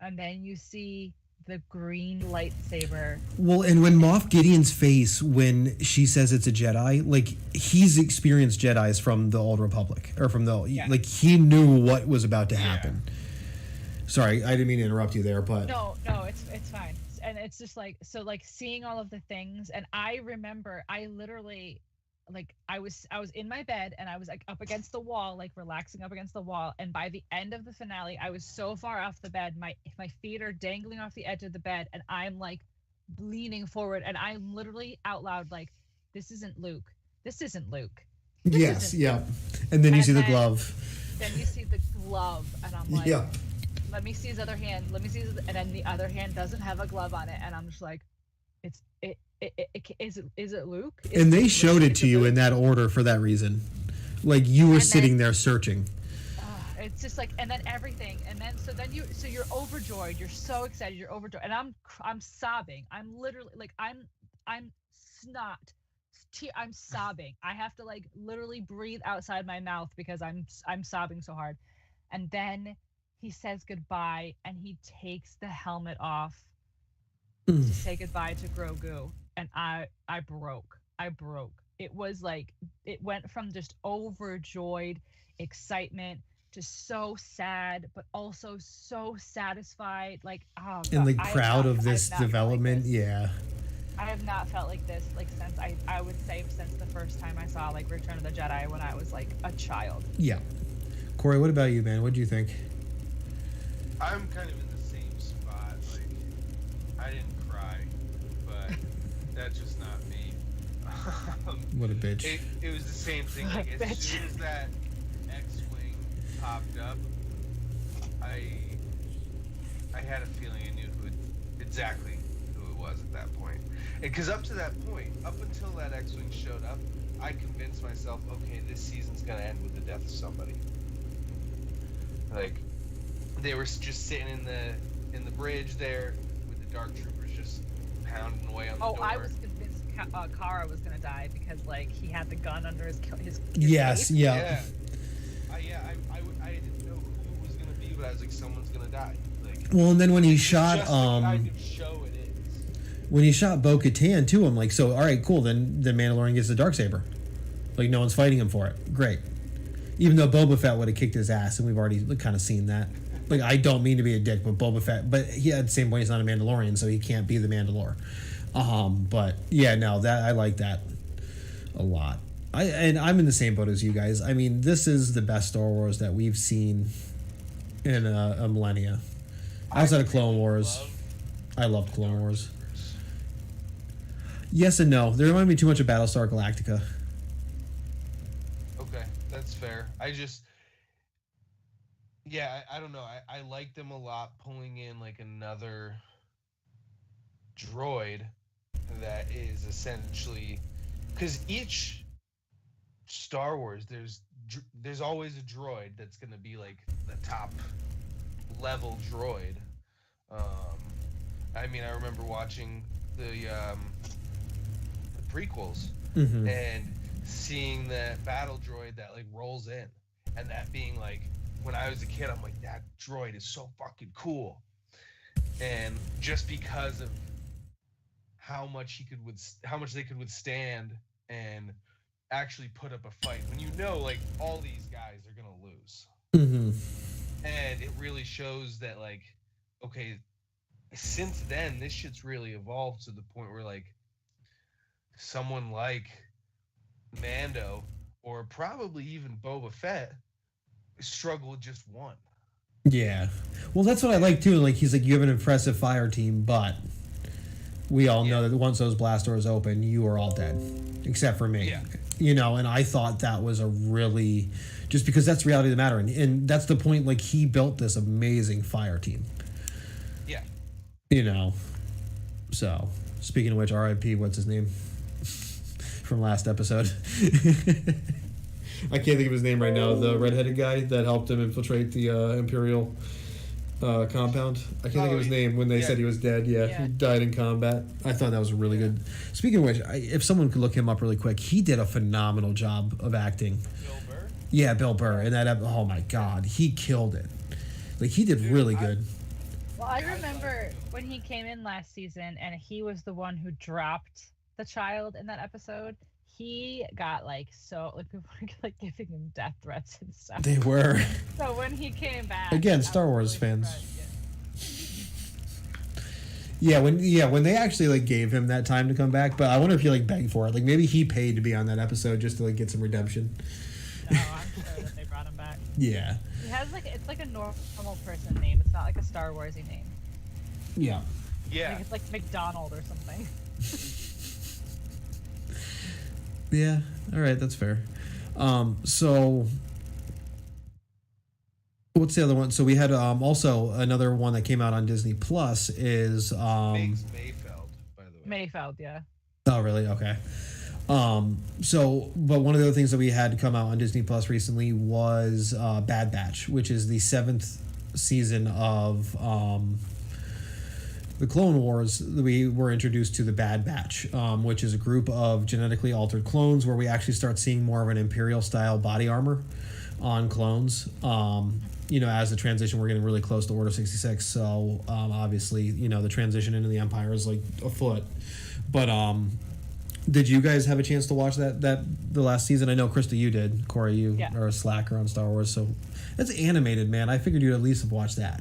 And then you see the green lightsaber.
Well, and when Moff Gideon's face when she says it's a Jedi, like, he's experienced Jedis from the Old Republic. Or from the... Like, he knew what was about to happen. Sorry, I didn't mean to interrupt you there, but...
No, it's fine. And it's just like, so like seeing all of the things, and I remember I literally like I was in my bed and I was like up against the wall, like relaxing up against the wall, and by the end of the finale I was so far off the bed, my feet are dangling off the edge of the bed and I'm like leaning forward and I'm literally out loud like, this isn't Luke.
Yes, yeah. And then you see the glove.
Then you see the glove and I'm like, let me see his other hand. And then the other hand doesn't have a glove on it, and I'm just like, is it Luke?
And they showed it to you in that order for that reason. Like you were sitting there searching.
It's just like, and then everything, and then so you're overjoyed. You're so excited. You're overjoyed, and I'm sobbing. I'm literally like I'm sobbing. I have to like literally breathe outside my mouth because I'm sobbing so hard, and then he says goodbye and he takes the helmet off to say goodbye to Grogu. And I broke. It was like, it went from just overjoyed excitement to so sad, but also so satisfied. Like, oh God,
and like proud of this development. Yeah.
I have not felt like this, like since I would say since the first time I saw like Return of the Jedi when I was like a child.
Yeah. Corey, what about you, man? What do you think?
I'm kind of in the same spot. Like, I didn't cry, but that's just not me.
What a bitch.
It was the same thing. Like, as soon as that X-Wing popped up, I had a feeling I knew exactly who it was at that point. Because up to that point, up until that X-Wing showed up, I convinced myself, okay, this season's gonna end with the death of somebody. Like, they were just sitting in the bridge there with the Dark Troopers just pounding away on the door.
I was convinced Kara was gonna die because like he had the gun under his
yes,
cape.
yeah.
I didn't know who it was gonna be, but I was like, someone's gonna die. Like,
well, and then when he shot
just the kind of show it is.
When he shot Bo-Katan too, I'm like, so all right, cool. Then the Mandalorian gets the Darksaber. Like no one's fighting him for it. Great. Even though Boba Fett would have kicked his ass, and we've already kind of seen that. Like, I don't mean to be a dick, but Boba Fett, but he at the same point he's not a Mandalorian, so he can't be the Mandalore. But yeah, no, that I like that a lot. I'm in the same boat as you guys. I mean, this is the best Star Wars that we've seen in a millennia. Outside of Clone Wars, I loved Clone Wars. Yes and no. They remind me too much of Battlestar Galactica.
Okay, that's fair. I don't know. I like them a lot, pulling in like another droid that is essentially, because each Star Wars, there's always a droid that's going to be like the top level droid. I mean, I remember watching the prequels and seeing that battle droid that like rolls in, and that being like, when I was a kid, I'm like, that droid is so fucking cool. And just because of how much they could withstand and actually put up a fight, when you know like all these guys are gonna lose, and it really shows that like, okay, since then this shit's really evolved to the point where like someone like Mando or probably even Boba Fett struggle with just one.
Yeah. Well, that's what I like too. Like, he's like, you have an impressive fire team, but we all know that once those blast doors open, you are all dead, except for me.
Yeah.
You know, and I thought that was a really, just because that's the reality of the matter, and that's the point. Like, he built this amazing fire team.
Yeah.
You know. So, speaking of which, R.I.P. What's his name from last episode? I can't think of his name right now. The redheaded guy that helped him infiltrate the Imperial compound. I can't think of his name when they said he was dead. Yeah, he died in combat. I thought that was really good. Speaking of which, if someone could look him up really quick, he did a phenomenal job of acting.
Bill Burr?
Yeah, Bill Burr. And that, oh my God, he killed it. Like, he did really good.
Well, I remember when he came in last season and he was the one who dropped the child in that episode. He got like, so like, people were like giving him death threats and stuff.
They were.
So when he came back,
again, Star Wars fans. When they actually like gave him that time to come back, but I wonder if he like begged for it. Like, maybe he paid to be on that episode just to like get some redemption.
No, I'm sure that they brought him back.
Yeah.
He has like, it's like a normal person name. It's not like a Star Warsy name.
Yeah.
Yeah.
Like, it's like McDonald or something.
Yeah. All right, that's fair. So what's the other one? So we had also another one that came out on Disney Plus is
Mayfeld, by the way.
Mayfeld, yeah.
Oh, really? Okay. But one of the other things that we had come out on Disney Plus recently was Bad Batch, which is the 7th season of the Clone Wars. We were introduced to the Bad Batch, which is a group of genetically altered clones where we actually start seeing more of an Imperial-style body armor on clones. You know, as the transition, we're getting really close to Order 66, so obviously, you know, the transition into the Empire is like afoot. But did you guys have a chance to watch that the last season? I know, Krista, you did. Corey, you are a slacker on Star Wars, so it's animated, man. I figured you'd at least have watched that.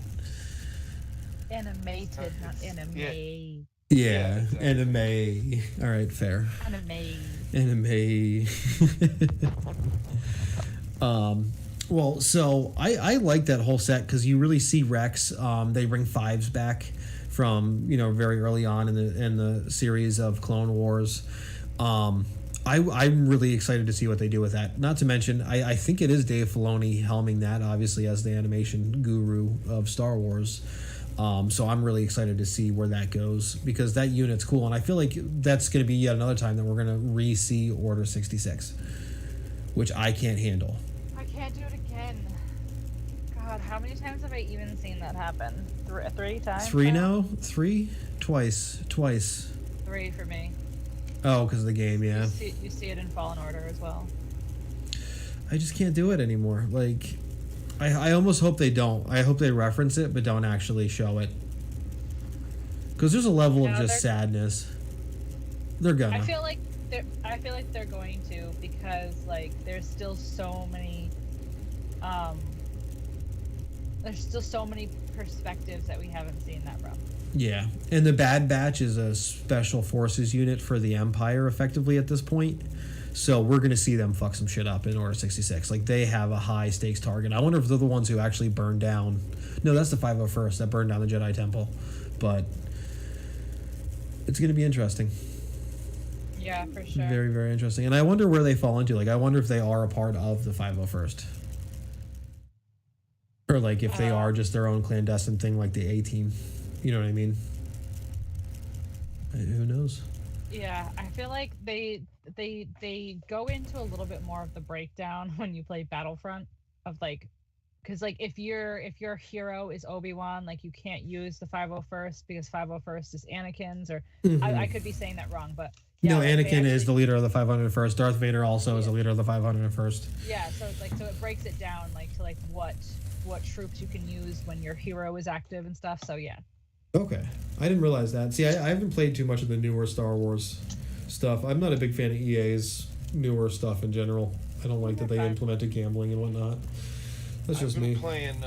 Animated, not anime.
Yeah,
exactly.
Anime. All right, fair. Anime. Well, so I like that whole set because you really see Rex. They bring Fives back from, you know, very early on in the series of Clone Wars. I'm really excited to see what they do with that. Not to mention, I think it is Dave Filoni helming that, obviously, as the animation guru of Star Wars. So I'm really excited to see where that goes because that unit's cool, and I feel like that's going to be yet another time that we're going to re-see Order 66, which I can't handle.
I can't do it again. God, how many times have I even seen that happen? Three times?
Three now? Three? Twice.
3 for me.
Oh, because of the game, yeah.
You see it in Fallen Order as well.
I just can't do it anymore. Like, I almost hope they don't. I hope they reference it, but don't actually show it. Because there's a level of just sadness. They're gonna.
I feel like they're going to because like there's still so many perspectives that we haven't seen that from.
Yeah, and the Bad Batch is a special forces unit for the Empire, effectively at this point. So we're going to see them fuck some shit up in Order 66. Like, they have a high stakes target. I wonder if they're the ones who actually burned down. No, that's the 501st that burned down the Jedi Temple. But it's going to be interesting.
Yeah, for sure.
Very, very interesting. And I wonder where they fall into. Like, I wonder if they are a part of the 501st. Or, like, if they are just their own clandestine thing, like the A-Team. You know what I mean? Who knows?
Yeah, I feel like they go into a little bit more of the breakdown when you play Battlefront of like, because like if your hero is Obi-Wan, like you can't use the 501st because 501st is Anakin's, or I could be saying that wrong, but yeah,
no,
like
Anakin is the leader of the 501st. Darth Vader also is the leader of the 501st.
Yeah, so it's like, so it breaks it down like to like what troops you can use when your hero is active and stuff. So yeah.
Okay, I didn't realize that. See, I haven't played too much of the newer Star Wars stuff. I'm not a big fan of EA's newer stuff in general. I don't like that they implemented gambling and whatnot. That's just me.
I've been playing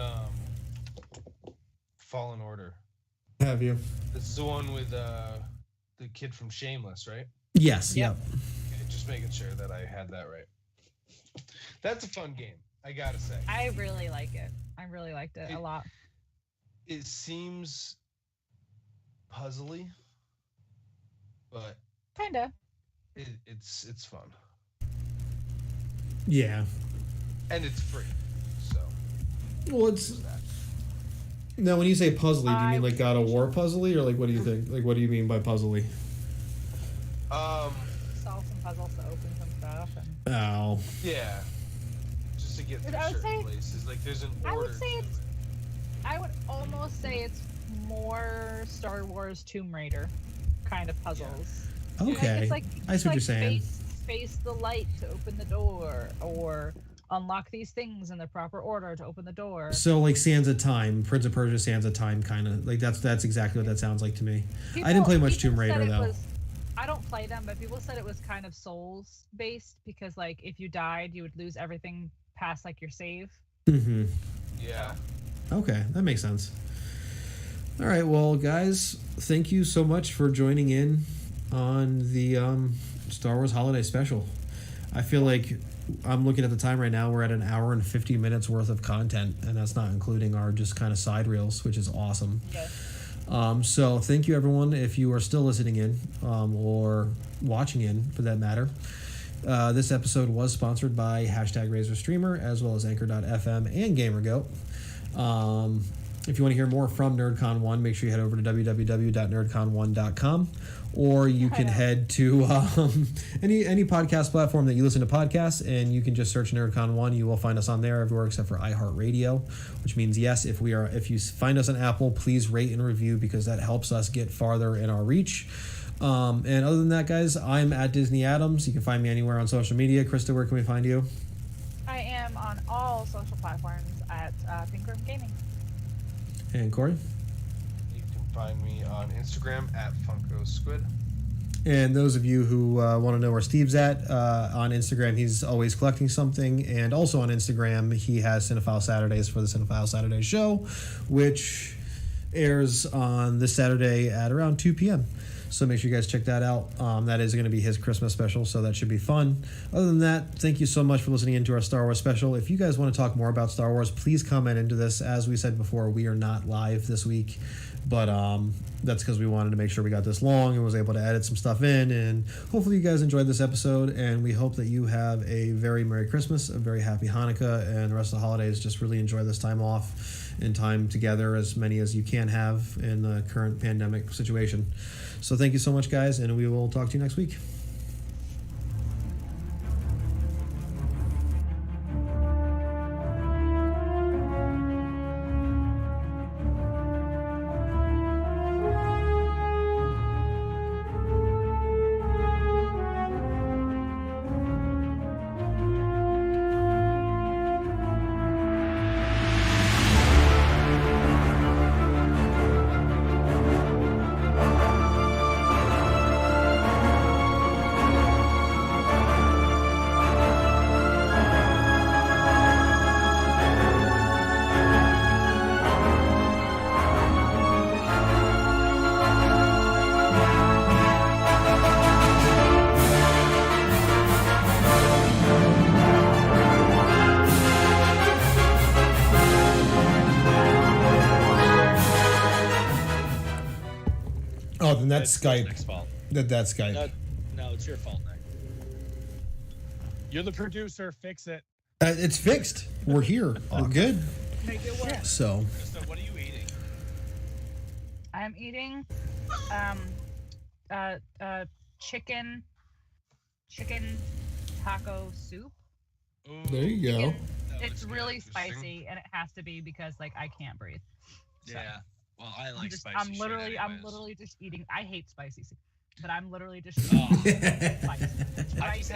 Fallen Order.
Have you?
This is the one with the kid from Shameless, right?
Yes. Yep.
Okay, just making sure that I had that right. That's a fun game, I gotta say.
I really like it. I really liked it a lot.
It seems puzzly, but
kinda.
It's fun.
Yeah.
And it's free, so.
Well, it's. Now, when you say puzzly, do you mean like God of War puzzly, or like what do you think? Like, what do you mean by puzzly?
Solve some puzzles to open some stuff. And...
Oh.
Yeah. Just to get through certain places. Like, there's an order.
I would almost say it's more Star Wars Tomb Raider kind of puzzles.
Yeah. Okay.
It's like,
I see what you're saying.
Face the light to open the door, or unlock these things in the proper order to open the door.
So like Sands of Time, Prince of Persia Sands of Time, kind of like that's exactly what that sounds like to me. I didn't play much Tomb Raider though.
I don't play them, but people said it was kind of Souls based because like if you died, you would lose everything past like your save.
Mm-hmm.
Yeah.
Okay, that makes sense. All right, well, guys, thank you so much for joining in on the Star Wars Holiday Special. I feel like I'm looking at the time right now. We're at an hour and 50 minutes worth of content, and that's not including our just kind of side reels, which is awesome.
Yeah.
So thank you, everyone, if you are still listening in or watching in, for that matter. This episode was sponsored by #RazorStreamer, as well as Anchor.fm and GamerGoat. If you want to hear more from NerdCon1, make sure you head over to www.nerdcon1.com, or you can head to any podcast platform that you listen to podcasts, and you can just search NerdCon1. You will find us on there everywhere except for iHeartRadio, which means yes, if you find us on Apple, please rate and review because that helps us get farther in our reach. And other than that, guys, I'm at Disney Adams. You can find me anywhere on social media. Krista, where can we find you?
I am on all social platforms at Pink Room Gaming.
And Corey?
You can find me on Instagram at FunkoSquid.
And those of you who want to know where Steve's at, on Instagram, he's always collecting something. And also on Instagram, he has Cinephile Saturdays for the Cinephile Saturday show, which airs on this Saturday at around 2 p.m. So make sure you guys check that out. That is going to be his Christmas special, so that should be fun. Other than that, thank you so much for listening into our Star Wars special. If you guys want to talk more about Star Wars, please comment into this. As we said before, we are not live this week, but that's because we wanted to make sure we got this long and was able to edit some stuff in. And hopefully you guys enjoyed this episode, and we hope that you have a very Merry Christmas, a very Happy Hanukkah, and the rest of the holidays. Just really enjoy this time off and time together, as many as you can have in the current pandemic situation. So thank you so much, guys, and we will talk to you next week. Oh, then that's
It's
Skype.
Nick's fault.
That's Skype.
No, it's your fault, Nick. You're the producer. Fix it.
It's fixed. We're here. We're good.
Make it work.
So,
Krista, what are you eating?
I'm eating chicken taco soup.
Ooh,
there you go.
It's really
Interesting.
spicy, and it has to be because like I can't breathe. So,
yeah. Well, I like spicy.
I'm literally just eating. I hate spicy soup, but I'm literally just
Oh.
spicy.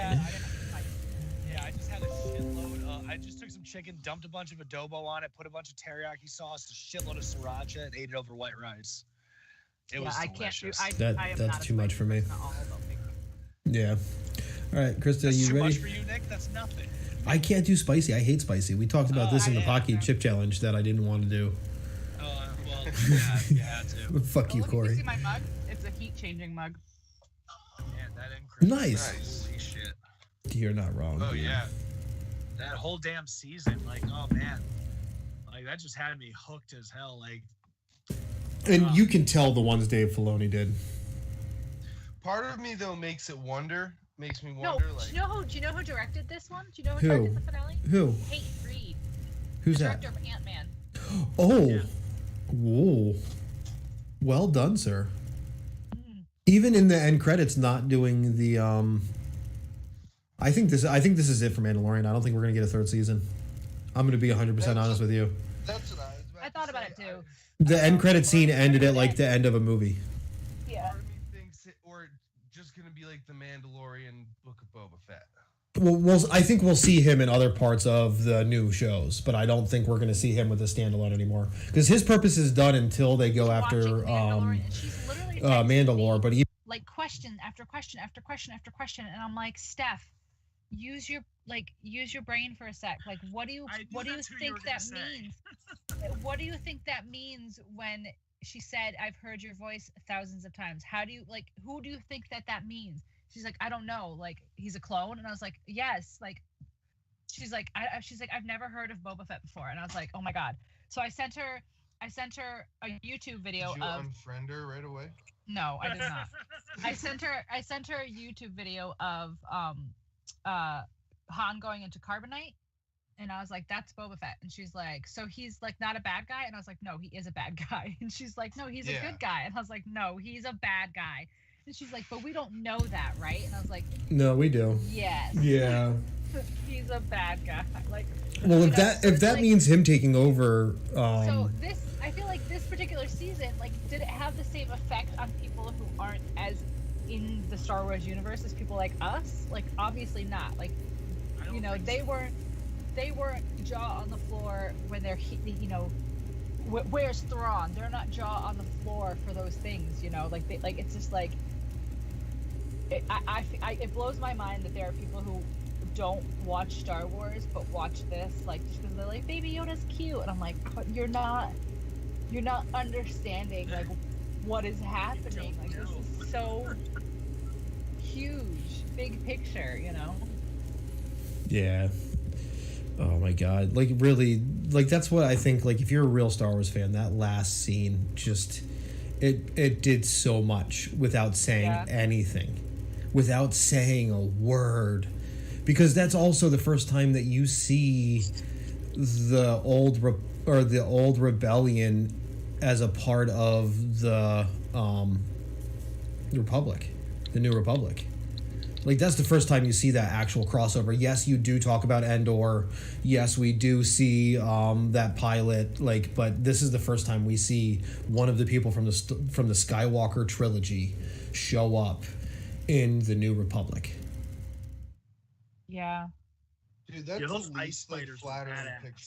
I just had a shitload. I just took some chicken, dumped a bunch of adobo on it, put a bunch of teriyaki sauce, a shitload of sriracha, and ate it over white rice. It was delicious.
That's too much for me. Yeah. All right, Krista,
That's
you
too
ready?
much for you, Nick? That's nothing.
I can't do spicy. I hate spicy. We talked about this in the Pocky Chip Challenge that I didn't want to do.
Well, yeah, you had to.
Fuck you,
Look,
Corey.
you see my mug? It's a heat-changing mug.
Man, that incredible.
Nice.
Holy shit.
You're not wrong.
Oh yeah.
That whole damn season, like, oh man. Like, that just had me hooked as hell. Like,
And you can tell the ones Dave Filoni did.
Part of me though makes me wonder.
No,
Like,
do you know who directed this one? Do you know
Who?
who directed the finale?
Who?
Peyton Reed,
Who's
the
that?
director of Ant-Man.
Oh.
Yeah.
Whoa. Well done, sir. Even in the end credits, not doing the I think this is it for Mandalorian. I don't think we're gonna get a third season. I'm gonna be 100% honest with you.
that's what I was about
I thought
to
about
say.
it too.
The end credit scene ended at like the end of a movie.
Yeah.
Part of me thinks or just gonna be like the Mandalorian Book of Boba Fett.
Well, I think we'll see him in other parts of the new shows, but I don't think we're going to see him with a standalone anymore because his purpose is done until they go after
Mandalorian, and she's literally texting
Mandalore.
me,
But he,
like question after question after question after question, and I'm like, Steph, use your brain for a sec. Like, what do you think that means? What do you think that means when she said, "I've heard your voice thousands of times"? Who do you think that means? She's like, I don't know. Like, he's a clone, and I was like, yes. Like, she's like, I've never heard of Boba Fett before, and I was like, oh my god. So I sent her a YouTube video
Did you
of.
unfriend her right away?
No, I did not. I sent her a YouTube video of Han going into carbonite, and I was like, that's Boba Fett, and she's like, so he's like not a bad guy, and I was like, no, he is a bad guy, and she's like, no, he's a good guy, and I was like, no, he's a bad guy, and she's like, but we don't know that, right? And I was like,
no, we do.
yes,
Yeah.
he's a bad guy. Like,
Well, if that means him taking over,
so this, I feel like this particular season, like, did it have the same effect on people who aren't as in the Star Wars universe as people like us? Like, obviously not. Like, you know, they weren't jaw on the floor when they're, you know, where's Thrawn? They're not jaw on the floor for those things, you know. Like, it's just like, it blows my mind that there are people who don't watch Star Wars but watch this, like, just because they're like, Baby Yoda's cute, and I'm like, but you're not understanding like what is happening. Like, this is so huge, big picture, you know.
yeah. Oh my god! Like, really, like, that's what I think. Like, if you're a real Star Wars fan, that last scene just it did so much without saying anything, without saying a word, because that's also the first time that you see the old rebellion as a part of the Republic, the New Republic. Like, that's the first time you see that actual crossover. Yes, you do talk about Endor. Yes, we do see that pilot. Like, but this is the first time we see one of the people from the Skywalker trilogy show up in the New Republic.
Yeah.
Dude, that's
those
the
ice
least, like,
spiders were
flattering
badass.
picture